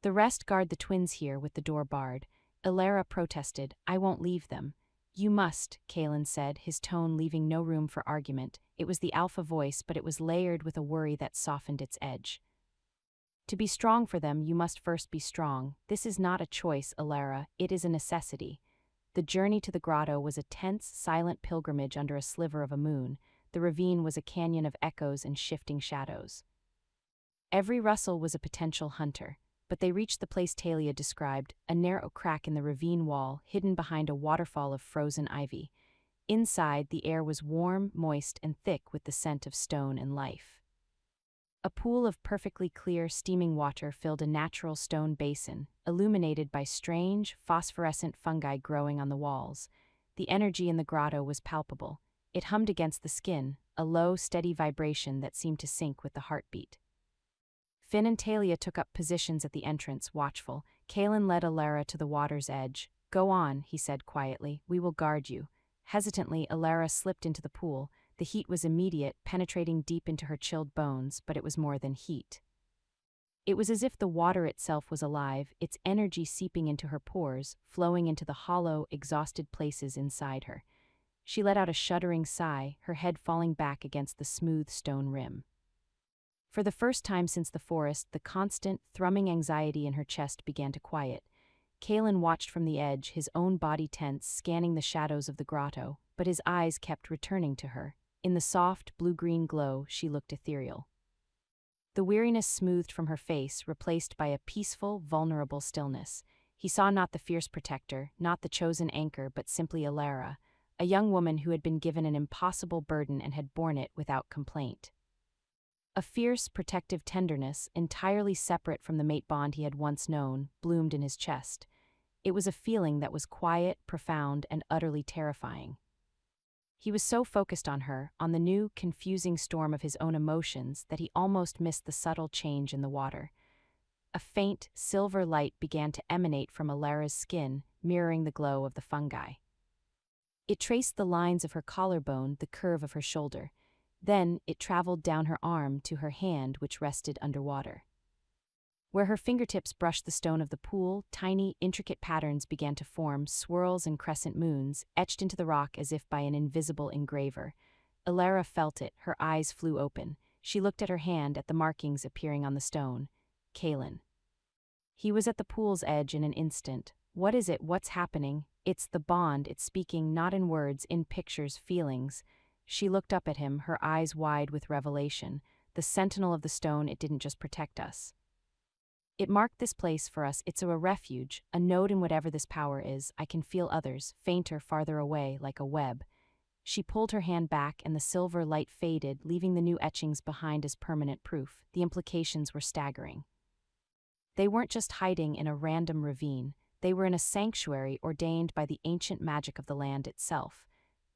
The rest guard the twins here with the door barred. Alara protested, I won't leave them. You must, Kaelin said, his tone leaving no room for argument. It was the alpha voice, but it was layered with a worry that softened its edge. To be strong for them, you must first be strong. This is not a choice, Alara, it is a necessity. The journey to the grotto was a tense, silent pilgrimage under a sliver of a moon. The ravine was a canyon of echoes and shifting shadows. Every rustle was a potential hunter, but they reached the place Talia described, a narrow crack in the ravine wall hidden behind a waterfall of frozen ivy. Inside, the air was warm, moist, and thick with the scent of stone and life. A pool of perfectly clear, steaming water filled a natural stone basin, illuminated by strange, phosphorescent fungi growing on the walls. The energy in the grotto was palpable. It hummed against the skin, a low, steady vibration that seemed to sync with the heartbeat. Finn and Talia took up positions at the entrance, watchful. Kalen led Alara to the water's edge. "Go on," he said quietly. "We will guard you." Hesitantly, Alara slipped into the pool. The heat was immediate, penetrating deep into her chilled bones, but it was more than heat. It was as if the water itself was alive, its energy seeping into her pores, flowing into the hollow, exhausted places inside her. She let out a shuddering sigh, her head falling back against the smooth stone rim. For the first time since the forest, the constant, thrumming anxiety in her chest began to quiet. Kalen watched from the edge, his own body tense, scanning the shadows of the grotto, but his eyes kept returning to her. In the soft, blue-green glow, she looked ethereal. The weariness smoothed from her face, replaced by a peaceful, vulnerable stillness. He saw not the fierce protector, not the chosen anchor, but simply Alara, a young woman who had been given an impossible burden and had borne it without complaint. A fierce, protective tenderness, entirely separate from the mate bond he had once known, bloomed in his chest. It was a feeling that was quiet, profound, and utterly terrifying. He was so focused on her, on the new, confusing storm of his own emotions, that he almost missed the subtle change in the water. A faint, silver light began to emanate from Alara's skin, mirroring the glow of the fungi. It traced the lines of her collarbone, the curve of her shoulder. Then it traveled down her arm to her hand, which rested underwater. Where her fingertips brushed the stone of the pool, tiny, intricate patterns began to form, swirls and crescent moons, etched into the rock as if by an invisible engraver. Alara felt it, her eyes flew open. She looked at her hand, at the markings appearing on the stone. Kalen. He was at the pool's edge in an instant. "What is it? What's happening?" "It's the bond, it's speaking, not in words, in pictures, feelings." She looked up at him, her eyes wide with revelation. "The sentinel of the stone, it didn't just protect us. It marked this place for us. It's a refuge, a node in whatever this power is. I can feel others, fainter, farther away, like a web." She pulled her hand back and the silver light faded, leaving the new etchings behind as permanent proof. The implications were staggering. They weren't just hiding in a random ravine. They were in a sanctuary ordained by the ancient magic of the land itself.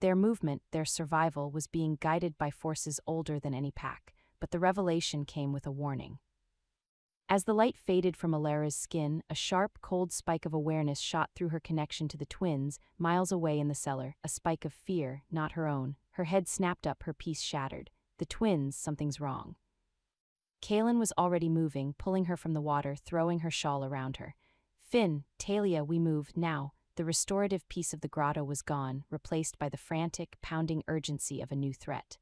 Their movement, their survival, was being guided by forces older than any pack, but the revelation came with a warning. As the light faded from Alara's skin, a sharp, cold spike of awareness shot through her connection to the twins, miles away in the cellar, a spike of fear, not her own. Her head snapped up, her peace shattered. The twins, something's wrong. Kalen was already moving, pulling her from the water, throwing her shawl around her. "Finn, Talia, we move, now." The restorative peace of the grotto was gone, replaced by the frantic, pounding urgency of a new threat.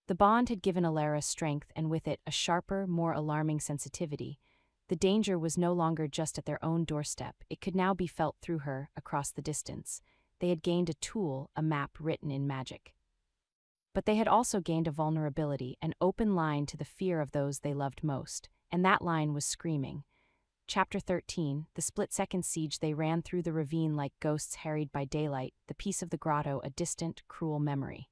The bond had given Alara strength and with it a sharper, more alarming sensitivity. The danger was no longer just at their own doorstep, it could now be felt through her, across the distance. They had gained a tool, a map written in magic. But they had also gained a vulnerability, an open line to the fear of those they loved most, and that line was screaming. Chapter 13, the split-second siege. They ran through the ravine like ghosts harried by daylight, the peace of the grotto a distant, cruel memory.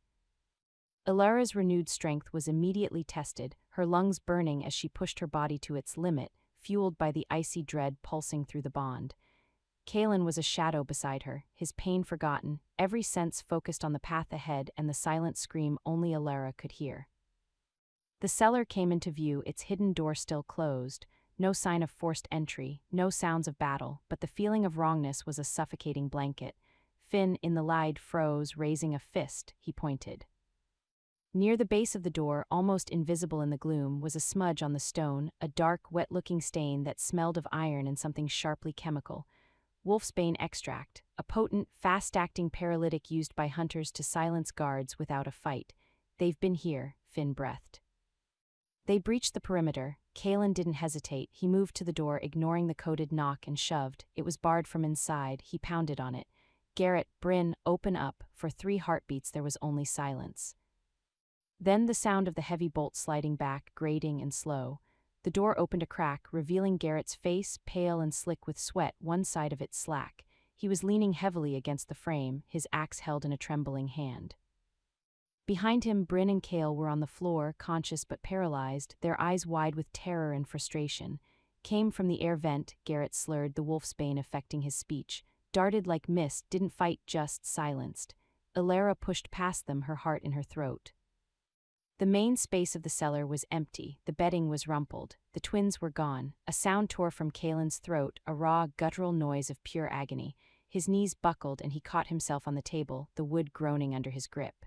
Alara's renewed strength was immediately tested, her lungs burning as she pushed her body to its limit, fueled by the icy dread pulsing through the bond. Kalen was a shadow beside her, his pain forgotten, every sense focused on the path ahead and the silent scream only Alara could hear. The cellar came into view, its hidden door still closed. No sign of forced entry, no sounds of battle, but the feeling of wrongness was a suffocating blanket. Finn, in the light, froze, raising a fist. He pointed. Near the base of the door, almost invisible in the gloom, was a smudge on the stone, a dark, wet-looking stain that smelled of iron and something sharply chemical. Wolfsbane extract, a potent, fast-acting paralytic used by hunters to silence guards without a fight. "They've been here," Finn breathed. They breached the perimeter. Kalen didn't hesitate. He moved to the door, ignoring the coded knock, and shoved. It was barred from inside. He pounded on it. "Garrett, Bryn, open up." For 3 heartbeats there was only silence. Then the sound of the heavy bolt sliding back, grating and slow. The door opened a crack, revealing Garrett's face, pale and slick with sweat, one side of it slack. He was leaning heavily against the frame, his axe held in a trembling hand. Behind him, Bryn and Kale were on the floor, conscious but paralyzed, their eyes wide with terror and frustration. "Came from the air vent," Garrett slurred, the wolf's bane affecting his speech. "Darted like mist, didn't fight, just silenced." Alara pushed past them, her heart in her throat. The main space of the cellar was empty, the bedding was rumpled, the twins were gone. A sound tore from Kalen's throat, a raw, guttural noise of pure agony. His knees buckled and he caught himself on the table, the wood groaning under his grip.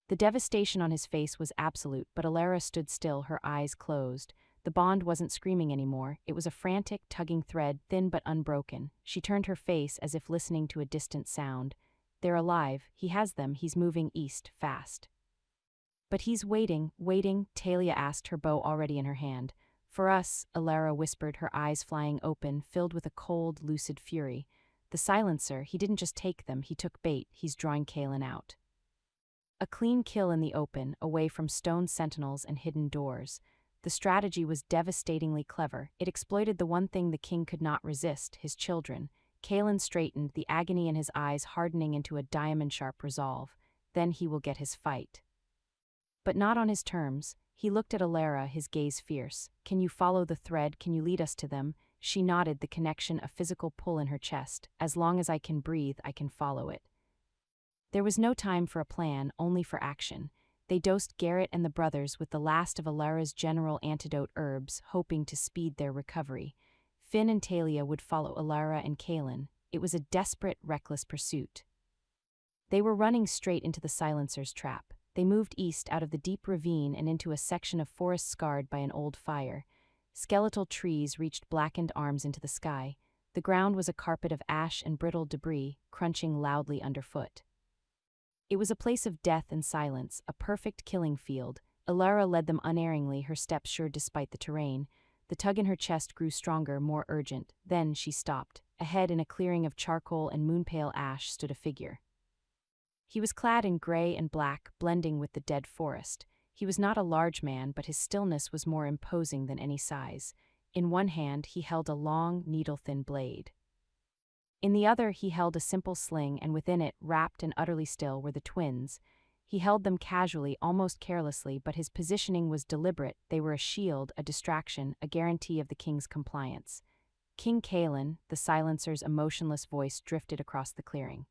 The devastation on his face was absolute, but Alara stood still, her eyes closed. The bond wasn't screaming anymore, it was a frantic, tugging thread, thin but unbroken. She turned her face as if listening to a distant sound. "They're alive, he has them, he's moving east, fast." "But he's waiting," Talia asked, her bow already in her hand. "For us," Alara whispered, her eyes flying open, filled with a cold, lucid fury. "The silencer, he didn't just take them, he took bait, he's drawing Kalen out." A clean kill in the open, away from stone sentinels and hidden doors. The strategy was devastatingly clever. It exploited the one thing the king could not resist, his children. Kalen straightened, the agony in his eyes hardening into a diamond-sharp resolve. Then he will get his fight. But not on his terms. He looked at Alara, his gaze fierce. "Can you follow the thread? Can you lead us to them?" She nodded, the connection a physical pull in her chest. "As long as I can breathe, I can follow it." There was no time for a plan, only for action. They dosed Garrett and the brothers with the last of Alara's general antidote herbs, hoping to speed their recovery. Finn and Talia would follow Alara and Kalen. It was a desperate, reckless pursuit. They were running straight into the silencer's trap. They moved east out of the deep ravine and into a section of forest scarred by an old fire. Skeletal trees reached blackened arms into the sky. The ground was a carpet of ash and brittle debris, crunching loudly underfoot. It was a place of death and silence, a perfect killing field. Alara led them unerringly, her steps sure despite the terrain. The tug in her chest grew stronger, more urgent. Then she stopped. Ahead, in a clearing of charcoal and moonpale ash, stood a figure. He was clad in gray and black, blending with the dead forest. He was not a large man, but his stillness was more imposing than any size. In one hand, he held a long, needle-thin blade. In the other, he held a simple sling, and within it, wrapped and utterly still, were the twins. He held them casually, almost carelessly, but his positioning was deliberate. They were a shield, a distraction, a guarantee of the king's compliance. "King Kalen," the silencer's emotionless voice drifted across the clearing.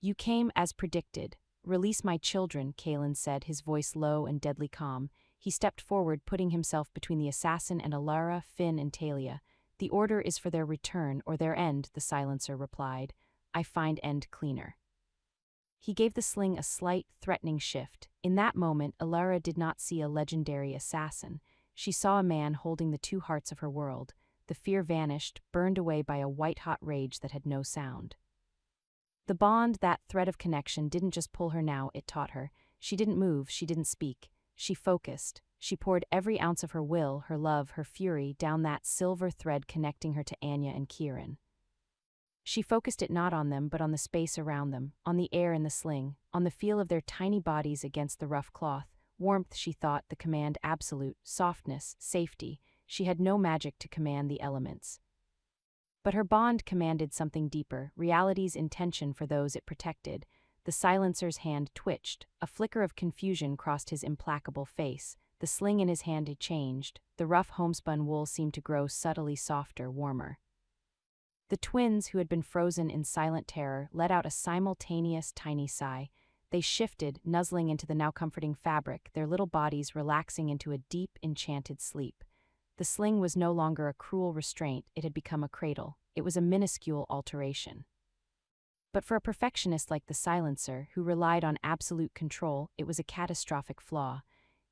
"You came as predicted. Release my children," Kalen said, his voice low and deadly calm. He stepped forward, putting himself between the assassin and Alara, Finn, and Talia. "The order is for their return or their end," the silencer replied. "I find end cleaner." He gave the sling a slight, threatening shift. In that moment, Alara did not see a legendary assassin. She saw a man holding the 2 hearts of her world. The fear vanished, burned away by a white-hot rage that had no sound. The bond, that thread of connection, didn't just pull her now, it taught her. She didn't move, she didn't speak. She focused. She poured every ounce of her will, her love, her fury, down that silver thread connecting her to Anya and Kieran. She focused it not on them, but on the space around them, on the air in the sling, on the feel of their tiny bodies against the rough cloth. Warmth, she thought, the command absolute, softness, safety. She had no magic to command the elements. But her bond commanded something deeper, reality's intention for those it protected. The silencer's hand twitched. A flicker of confusion crossed his implacable face. The sling in his hand had changed. The rough homespun wool seemed to grow subtly softer, warmer. The twins, who had been frozen in silent terror, let out a simultaneous tiny sigh. They shifted, nuzzling into the now comforting fabric, their little bodies relaxing into a deep, enchanted sleep. The sling was no longer a cruel restraint, it had become a cradle. It was a minuscule alteration. But for a perfectionist like the silencer, who relied on absolute control, it was a catastrophic flaw.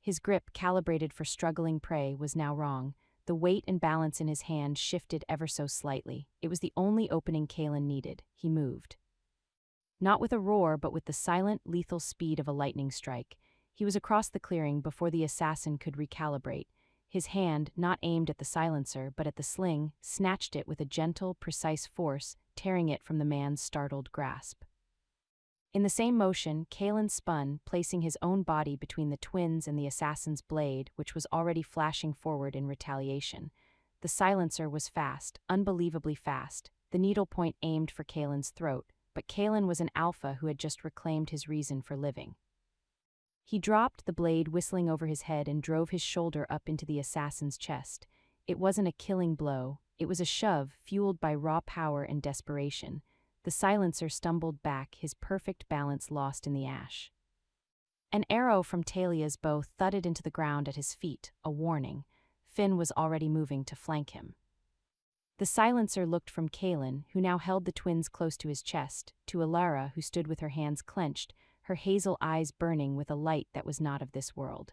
His grip, calibrated for struggling prey, was now wrong. The weight and balance in his hand shifted ever so slightly. It was the only opening Kalen needed. He moved. Not with a roar, but with the silent, lethal speed of a lightning strike. He was across the clearing before the assassin could recalibrate. His hand, not aimed at the silencer but at the sling, snatched it with a gentle, precise force, tearing it from the man's startled grasp. In the same motion, Kalen spun, placing his own body between the twins and the assassin's blade, which was already flashing forward in retaliation. The silencer was fast, unbelievably fast, the needlepoint aimed for Kalen's throat, but Kalen was an alpha who had just reclaimed his reason for living. He dropped the blade whistling over his head and drove his shoulder up into the assassin's chest. It wasn't a killing blow, it was a shove fueled by raw power and desperation. The silencer stumbled back, his perfect balance lost in the ash. An arrow from Talia's bow thudded into the ground at his feet, a warning. Finn was already moving to flank him. The silencer looked from Kalen, who now held the twins close to his chest, to Alara, who stood with her hands clenched, her hazel eyes burning with a light that was not of this world.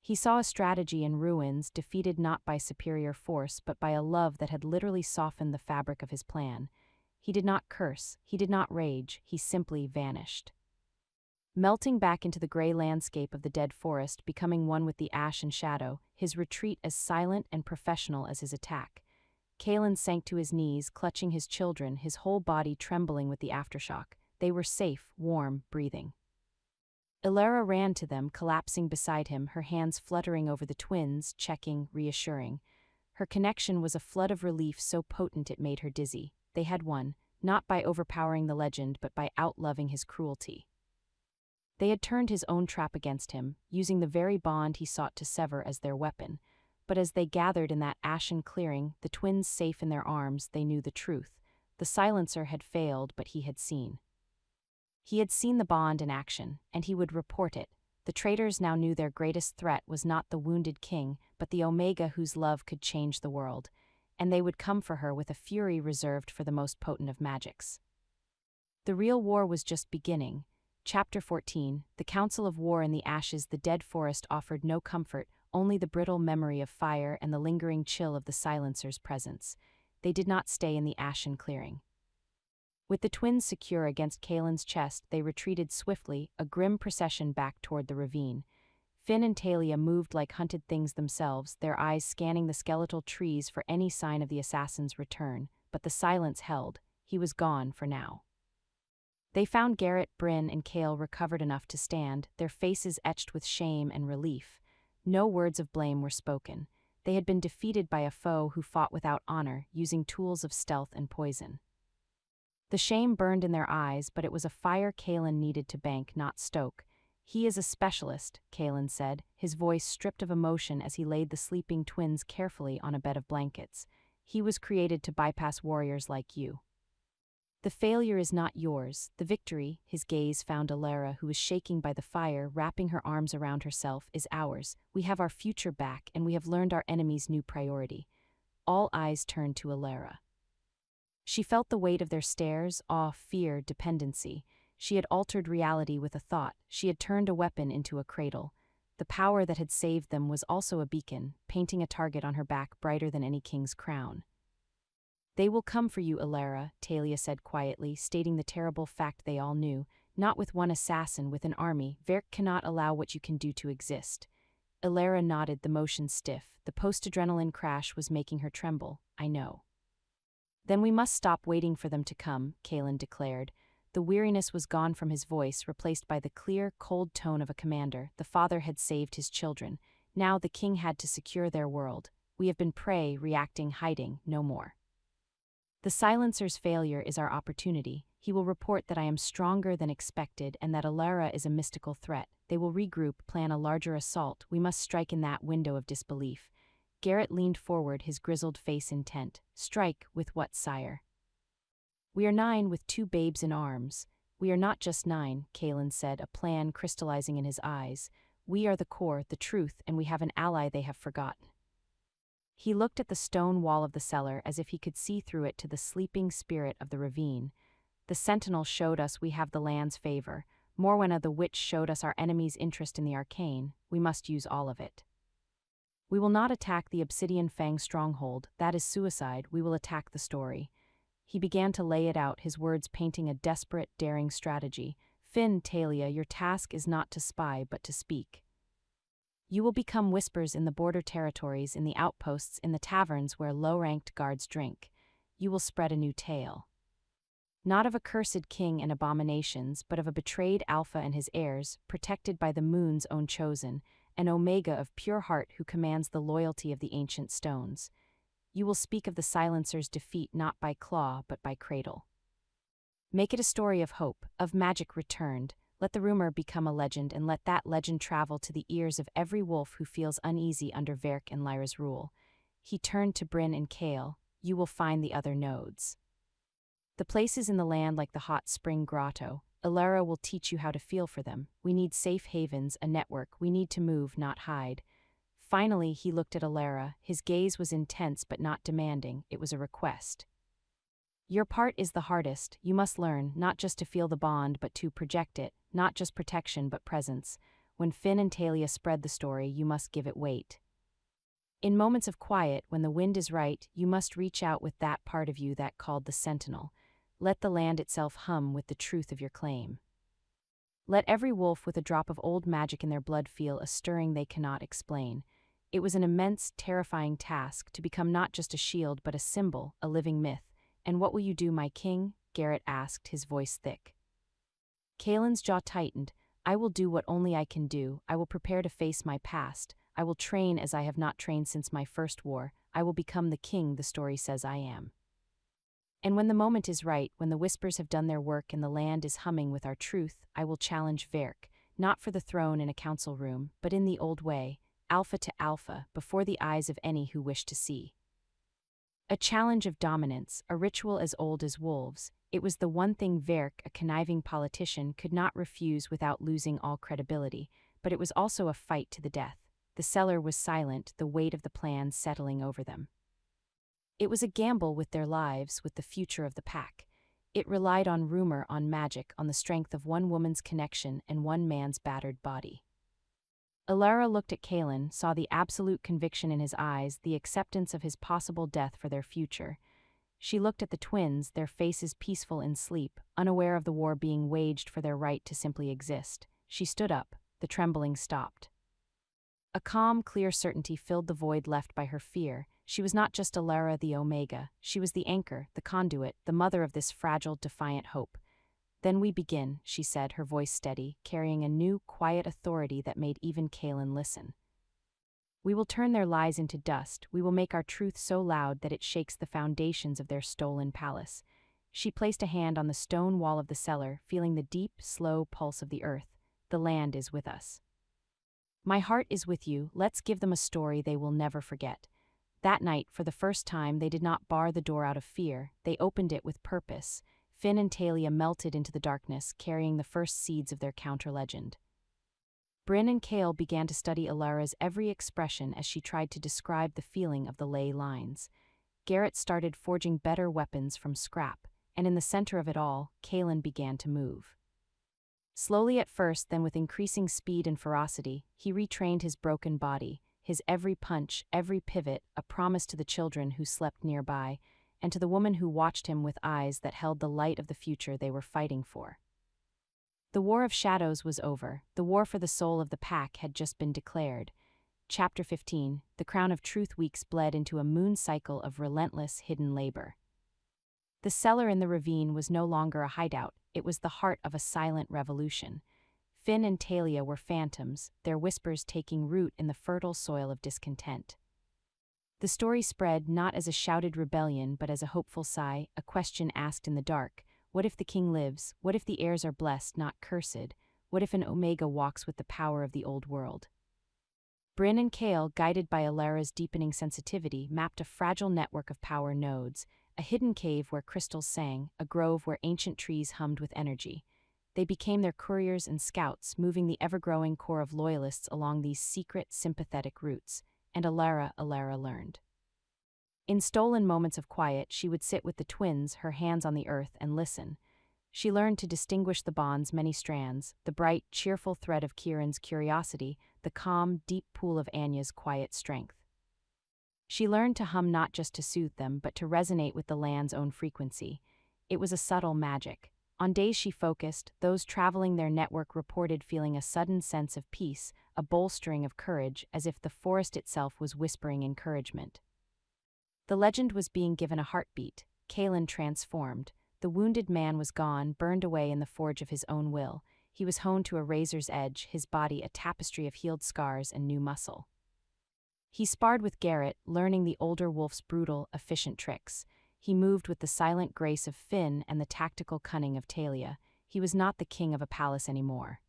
He saw a strategy in ruins, defeated not by superior force but by a love that had literally softened the fabric of his plan. He did not curse, he did not rage, he simply vanished. Melting back into the gray landscape of the dead forest, becoming one with the ash and shadow, his retreat as silent and professional as his attack. Kalen sank to his knees, clutching his children, his whole body trembling with the aftershock. They were safe, warm, breathing. Alara ran to them, collapsing beside him, her hands fluttering over the twins, checking, reassuring. Her connection was a flood of relief so potent it made her dizzy. They had won, not by overpowering the legend but by outloving his cruelty. They had turned his own trap against him, using the very bond he sought to sever as their weapon. But as they gathered in that ashen clearing, the twins safe in their arms, they knew the truth. The silencer had failed, but he had seen. He had seen the bond in action, and he would report it. The traitors now knew their greatest threat was not the wounded king, but the Omega whose love could change the world. And they would come for her with a fury reserved for the most potent of magics. The real war was just beginning. Chapter 14, The Council of War in the Ashes. The dead forest offered no comfort, only the brittle memory of fire and the lingering chill of the silencer's presence. They did not stay in the ashen clearing. With the twins secure against Kalen's chest, they retreated swiftly, a grim procession back toward the ravine. Finn and Talia moved like hunted things themselves, their eyes scanning the skeletal trees for any sign of the assassin's return, but the silence held. He was gone for now. They found Garrett, Bryn, and Kale recovered enough to stand, their faces etched with shame and relief. No words of blame were spoken. They had been defeated by a foe who fought without honor, using tools of stealth and poison. The shame burned in their eyes, but it was a fire Kalen needed to bank, not stoke. "He is a specialist," Kalen said, his voice stripped of emotion as he laid the sleeping twins carefully on a bed of blankets. "He was created to bypass warriors like you. The failure is not yours, the victory," his gaze found Alara, who was shaking by the fire, wrapping her arms around herself, "is ours. We have our future back, and we have learned our enemy's new priority." All eyes turned to Alara. She felt the weight of their stares, awe, fear, dependency. She had altered reality with a thought. She had turned a weapon into a cradle. The power that had saved them was also a beacon, painting a target on her back brighter than any king's crown. "They will come for you, Alara," Talia said quietly, stating the terrible fact they all knew. "Not with one assassin, with an army. Verk cannot allow what you can do to exist." Alara nodded, the motion stiff. The post-adrenaline crash was making her tremble. "I know." "Then we must stop waiting for them to come," Kalen declared. The weariness was gone from his voice, replaced by the clear, cold tone of a commander. The father had saved his children. Now the king had to secure their world. "We have been prey, reacting, hiding, no more. The silencer's failure is our opportunity. He will report that I am stronger than expected and that Alara is a mystical threat. They will regroup, plan a larger assault. We must strike in that window of disbelief." Garrett leaned forward, his grizzled face intent. "Strike with what, sire?" "We are 9 with 2 babes in arms." "We are not just 9, Kalen said, a plan crystallizing in his eyes. "We are the core, the truth, and we have an ally they have forgotten." He looked at the stone wall of the cellar as if he could see through it to the sleeping spirit of the ravine. "The sentinel showed us we have the land's favor. Morwenna the witch showed us our enemy's interest in the arcane. We must use all of it. We will not attack the Obsidian Fang stronghold, that is suicide, we will attack the story." He began to lay it out, his words painting a desperate, daring strategy. "Finn, Talia, your task is not to spy but to speak." You will become whispers in the border territories, in the outposts, in the taverns where low-ranked guards drink. You will spread a new tale. Not of a cursed king and abominations, but of a betrayed Alpha and his heirs, protected by the moon's own chosen, an Omega of pure heart who commands the loyalty of the ancient stones. You will speak of the Silencer's defeat not by claw but by cradle. Make it a story of hope, of magic returned. Let the rumor become a legend, and let that legend travel to the ears of every wolf who feels uneasy under Verk and Lyra's rule. He turned to Bryn and Kale. You will find the other nodes. The places in the land like the hot spring grotto. Alara will teach you how to feel for them. We need safe havens, a network. We need to move, not hide. Finally, he looked at Alara. His gaze was intense but not demanding. It was a request. Your part is the hardest. You must learn, not just to feel the bond, but to project it, not just protection, but presence. When Finn and Talia spread the story, you must give it weight. In moments of quiet, when the wind is right, you must reach out with that part of you that called the sentinel. Let the land itself hum with the truth of your claim. Let every wolf with a drop of old magic in their blood feel a stirring they cannot explain. It was an immense, terrifying task to become not just a shield but a symbol, a living myth. And what will you do, my king? Garrett asked, his voice thick. Kaelin's jaw tightened. I will do what only I can do. I will prepare to face my past. I will train as I have not trained since my first war. I will become the king the story says I am. And when the moment is right, when the whispers have done their work and the land is humming with our truth, I will challenge Verk, not for the throne in a council room, but in the old way, alpha to alpha, before the eyes of any who wish to see. A challenge of dominance, a ritual as old as wolves. It was the one thing Verk, a conniving politician, could not refuse without losing all credibility, but it was also a fight to the death. The cellar was silent, the weight of the plan settling over them. It was a gamble with their lives, with the future of the pack. It relied on rumor, on magic, on the strength of one woman's connection and one man's battered body. Alara looked at Kaelin, saw the absolute conviction in his eyes, the acceptance of his possible death for their future. She looked at the twins, their faces peaceful in sleep, unaware of the war being waged for their right to simply exist. She stood up. The trembling stopped. A calm, clear certainty filled the void left by her fear. She was not just Alara the Omega. She was the anchor, the conduit, the mother of this fragile, defiant hope. Then we begin, she said, her voice steady, carrying a new, quiet authority that made even Kaelin listen. We will turn their lies into dust. We will make our truth so loud that it shakes the foundations of their stolen palace. She placed a hand on the stone wall of the cellar, feeling the deep, slow pulse of the earth. The land is with us. My heart is with you. Let's give them a story they will never forget. That night, for the first time, they did not bar the door out of fear. They opened it with purpose. Finn and Talia melted into the darkness, carrying the first seeds of their counter-legend. Bryn and Kale began to study Alara's every expression as she tried to describe the feeling of the ley lines. Garrett started forging better weapons from scrap, and in the center of it all, Kaelin began to move. Slowly at first, then with increasing speed and ferocity, he retrained his broken body, his every punch, every pivot, a promise to the children who slept nearby, and to the woman who watched him with eyes that held the light of the future they were fighting for. The War of Shadows was over. The war for the soul of the pack had just been declared. Chapter 15, The Crown of Truth weeks bled into a moon cycle of relentless, hidden labor. The cellar in the ravine was no longer a hideout. It was the heart of a silent revolution. Finn and Talia were phantoms, their whispers taking root in the fertile soil of discontent. The story spread not as a shouted rebellion but as a hopeful sigh, a question asked in the dark. What if the king lives? What if the heirs are blessed, not cursed? What if an Omega walks with the power of the old world? Bryn and Kale, guided by Alara's deepening sensitivity, mapped a fragile network of power nodes, a hidden cave where crystals sang, a grove where ancient trees hummed with energy. They became their couriers and scouts, moving the ever-growing core of loyalists along these secret, sympathetic routes. And Alara learned. In stolen moments of quiet, she would sit with the twins, her hands on the earth, and listen. She learned to distinguish the bond's many strands, the bright, cheerful thread of Kieran's curiosity, the calm, deep pool of Anya's quiet strength. She learned to hum not just to soothe them, but to resonate with the land's own frequency. It was a subtle magic. On days she focused, those traveling their network reported feeling a sudden sense of peace, a bolstering of courage, as if the forest itself was whispering encouragement. The legend was being given a heartbeat. Kalen transformed. The wounded man was gone, burned away in the forge of his own will. He was honed to a razor's edge, his body a tapestry of healed scars and new muscle. He sparred with Garrett, learning the older wolf's brutal, efficient tricks. He moved with the silent grace of Finn and the tactical cunning of Talia. He was not the king of a palace anymore.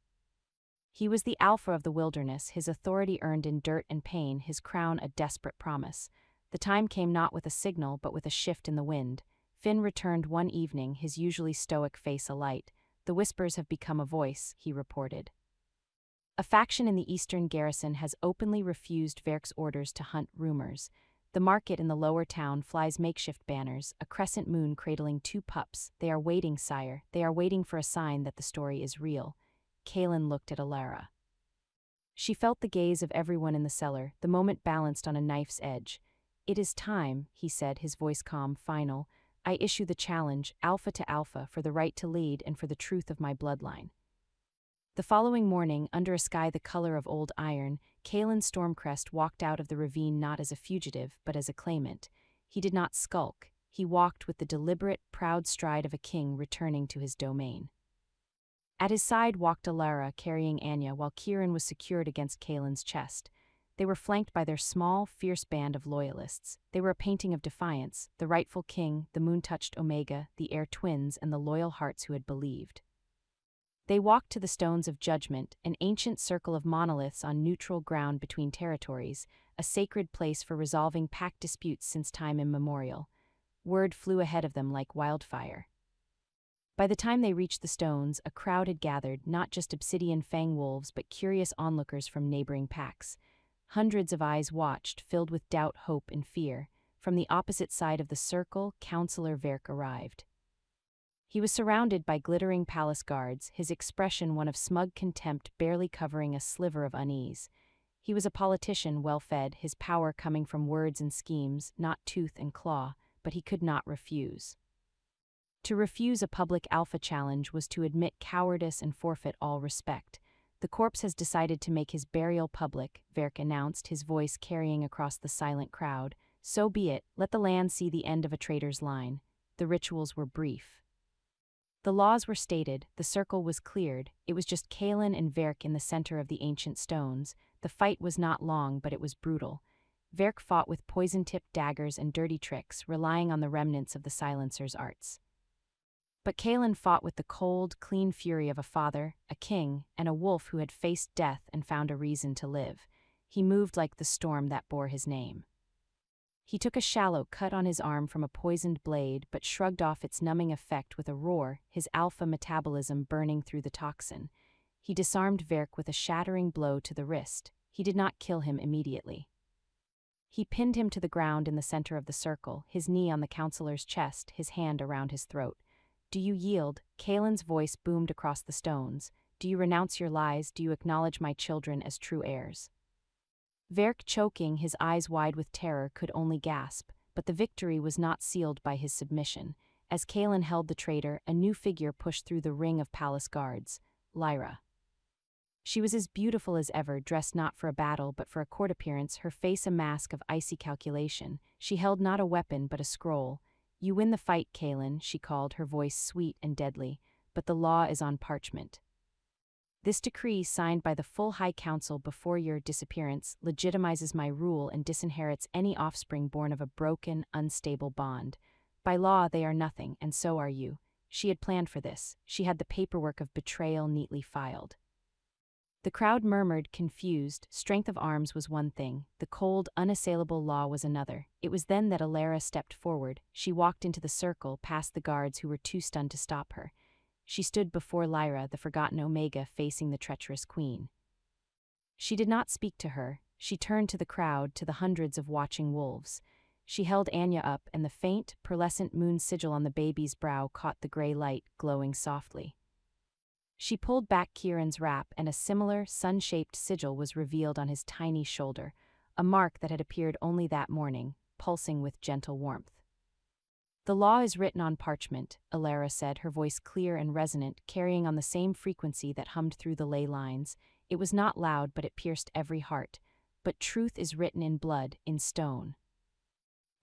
He was the alpha of the wilderness, his authority earned in dirt and pain, his crown a desperate promise. The time came not with a signal but with a shift in the wind. Finn returned one evening, his usually stoic face alight. "The whispers have become a voice," he reported. "A faction in the eastern garrison has openly refused Verk's orders to hunt rumors. The market in the lower town flies makeshift banners, a crescent moon cradling two pups. They are waiting, sire. They are waiting for a sign that the story is real." Kalen looked at Alara. She felt the gaze of everyone in the cellar, the moment balanced on a knife's edge. "It is time," he said, his voice calm, final. "I issue the challenge, alpha to alpha, for the right to lead and for the truth of my bloodline." The following morning, under a sky the color of old iron, Kalen Stormcrest walked out of the ravine not as a fugitive, but as a claimant. He did not skulk. He walked with the deliberate, proud stride of a king returning to his domain. At his side walked Alara, carrying Anya, while Kieran was secured against Kalen's chest. They were flanked by their small, fierce band of loyalists. They were a painting of defiance, the rightful king, the moon-touched Omega, the heir twins, and the loyal hearts who had believed. They walked to the Stones of Judgment, an ancient circle of monoliths on neutral ground between territories, a sacred place for resolving pact disputes since time immemorial. Word flew ahead of them like wildfire. By the time they reached the stones, a crowd had gathered, not just obsidian fang wolves but curious onlookers from neighboring packs. Hundreds of eyes watched, filled with doubt, hope, and fear. From the opposite side of the circle, Counselor Verk arrived. He was surrounded by glittering palace guards, his expression one of smug contempt barely covering a sliver of unease. He was a politician, well-fed, his power coming from words and schemes, not tooth and claw, but he could not refuse. To refuse a public alpha challenge was to admit cowardice and forfeit all respect. "The corpse has decided to make his burial public," Verk announced, his voice carrying across the silent crowd. "So be it, let the land see the end of a traitor's line." The rituals were brief. The laws were stated, the circle was cleared, it was just Kalen and Verk in the center of the ancient stones. The fight was not long, but it was brutal. Verk fought with poison-tipped daggers and dirty tricks, relying on the remnants of the silencer's arts. But Kalen fought with the cold, clean fury of a father, a king, and a wolf who had faced death and found a reason to live. He moved like the storm that bore his name. He took a shallow cut on his arm from a poisoned blade but shrugged off its numbing effect with a roar, his alpha metabolism burning through the toxin. He disarmed Verk with a shattering blow to the wrist. He did not kill him immediately. He pinned him to the ground in the center of the circle, his knee on the counselor's chest, his hand around his throat. "Do you yield?" Kalen's voice boomed across the stones. "Do you renounce your lies? Do you acknowledge my children as true heirs?" Verk, choking, his eyes wide with terror, could only gasp, but the victory was not sealed by his submission. As Kalen held the traitor, a new figure pushed through the ring of palace guards, Lyra. She was as beautiful as ever, dressed not for a battle but for a court appearance, her face a mask of icy calculation. She held not a weapon but a scroll. "You win the fight, Kalen," she called, her voice sweet and deadly, "but the law is on parchment. This decree, signed by the full High Council before your disappearance, legitimizes my rule and disinherits any offspring born of a broken, unstable bond. By law, they are nothing, and so are you." She had planned for this. She had the paperwork of betrayal neatly filed. The crowd murmured, confused. Strength of arms was one thing. The cold, unassailable law was another. It was then that Alara stepped forward. She walked into the circle, past the guards who were too stunned to stop her. She stood before Lyra, the forgotten Omega, facing the treacherous queen. She did not speak to her. She turned to the crowd, to the hundreds of watching wolves. She held Anya up, and the faint, pearlescent moon sigil on the baby's brow caught the gray light, glowing softly. She pulled back Kieran's wrap, and a similar, sun-shaped sigil was revealed on his tiny shoulder, a mark that had appeared only that morning, pulsing with gentle warmth. The law is written on parchment, Alara said, her voice clear and resonant, carrying on the same frequency that hummed through the ley lines. It was not loud, but it pierced every heart. But truth is written in blood, in stone.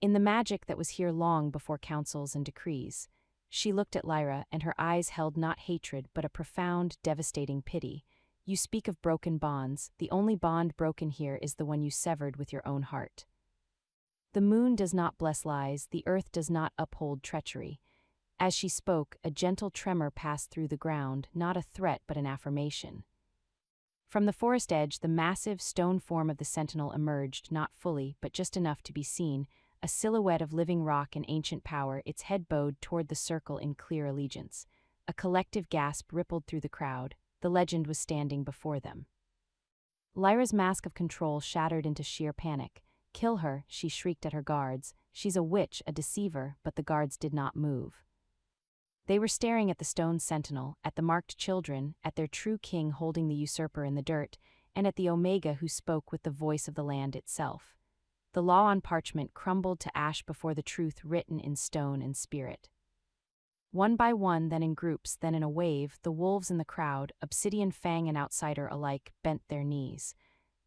In the magic that was here long before councils and decrees. She looked at Lyra, and her eyes held not hatred but a profound, devastating pity. You speak of broken bonds. The only bond broken here is the one you severed with your own heart. The moon does not bless lies, the earth does not uphold treachery. As she spoke, a gentle tremor passed through the ground, not a threat but an affirmation. From the forest edge, the massive stone form of the sentinel emerged, not fully, but just enough to be seen, a silhouette of living rock and ancient power, its head bowed toward the circle in clear allegiance. A collective gasp rippled through the crowd. The legend was standing before them. Lyra's mask of control shattered into sheer panic. Kill her, she shrieked at her guards. She's a witch, a deceiver, but the guards did not move. They were staring at the stone sentinel, at the marked children, at their true king holding the usurper in the dirt, and at the Omega who spoke with the voice of the land itself. The law on parchment crumbled to ash before the truth written in stone and spirit. One by one, then in groups, then in a wave, the wolves in the crowd, Obsidian Fang and outsider alike, bent their knees.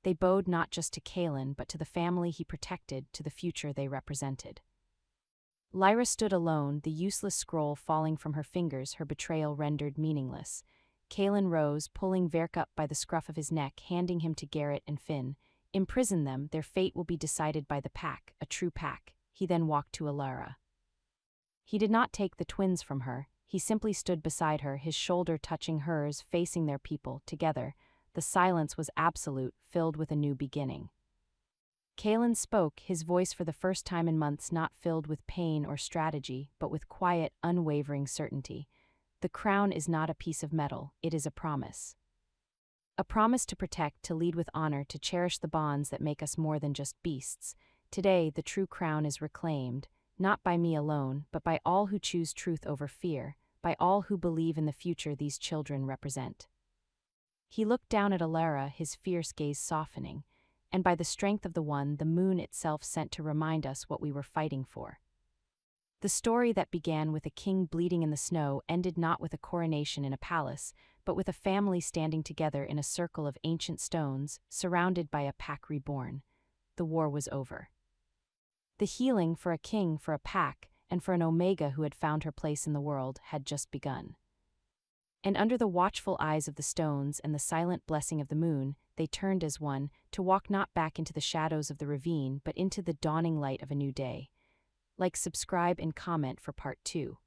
They bowed not just to Kalen, but to the family he protected, to the future they represented. Lyra stood alone, the useless scroll falling from her fingers, her betrayal rendered meaningless. Kalen rose, pulling Verk up by the scruff of his neck, handing him to Garrett and Finn. Imprison them, their fate will be decided by the pack, a true pack. He then walked to Alara. He did not take the twins from her, he simply stood beside her, his shoulder touching hers, facing their people, together. The silence was absolute, filled with a new beginning. Kalen spoke, his voice for the first time in months not filled with pain or strategy, but with quiet, unwavering certainty. The crown is not a piece of metal, it is a promise. A promise to protect, to lead with honor, to cherish the bonds that make us more than just beasts. Today, the true crown is reclaimed, not by me alone, but by all who choose truth over fear, by all who believe in the future these children represent. He looked down at Alara, his fierce gaze softening, and by the strength of the one, the moon itself sent to remind us what we were fighting for. The story that began with a king bleeding in the snow ended not with a coronation in a palace, but with a family standing together in a circle of ancient stones, surrounded by a pack reborn. The war was over. The healing for a king, for a pack, and for an Omega who had found her place in the world had just begun. And under the watchful eyes of the stones and the silent blessing of the moon, they turned as one, to walk not back into the shadows of the ravine, but into the dawning light of a new day. Like, subscribe, and comment for part 2.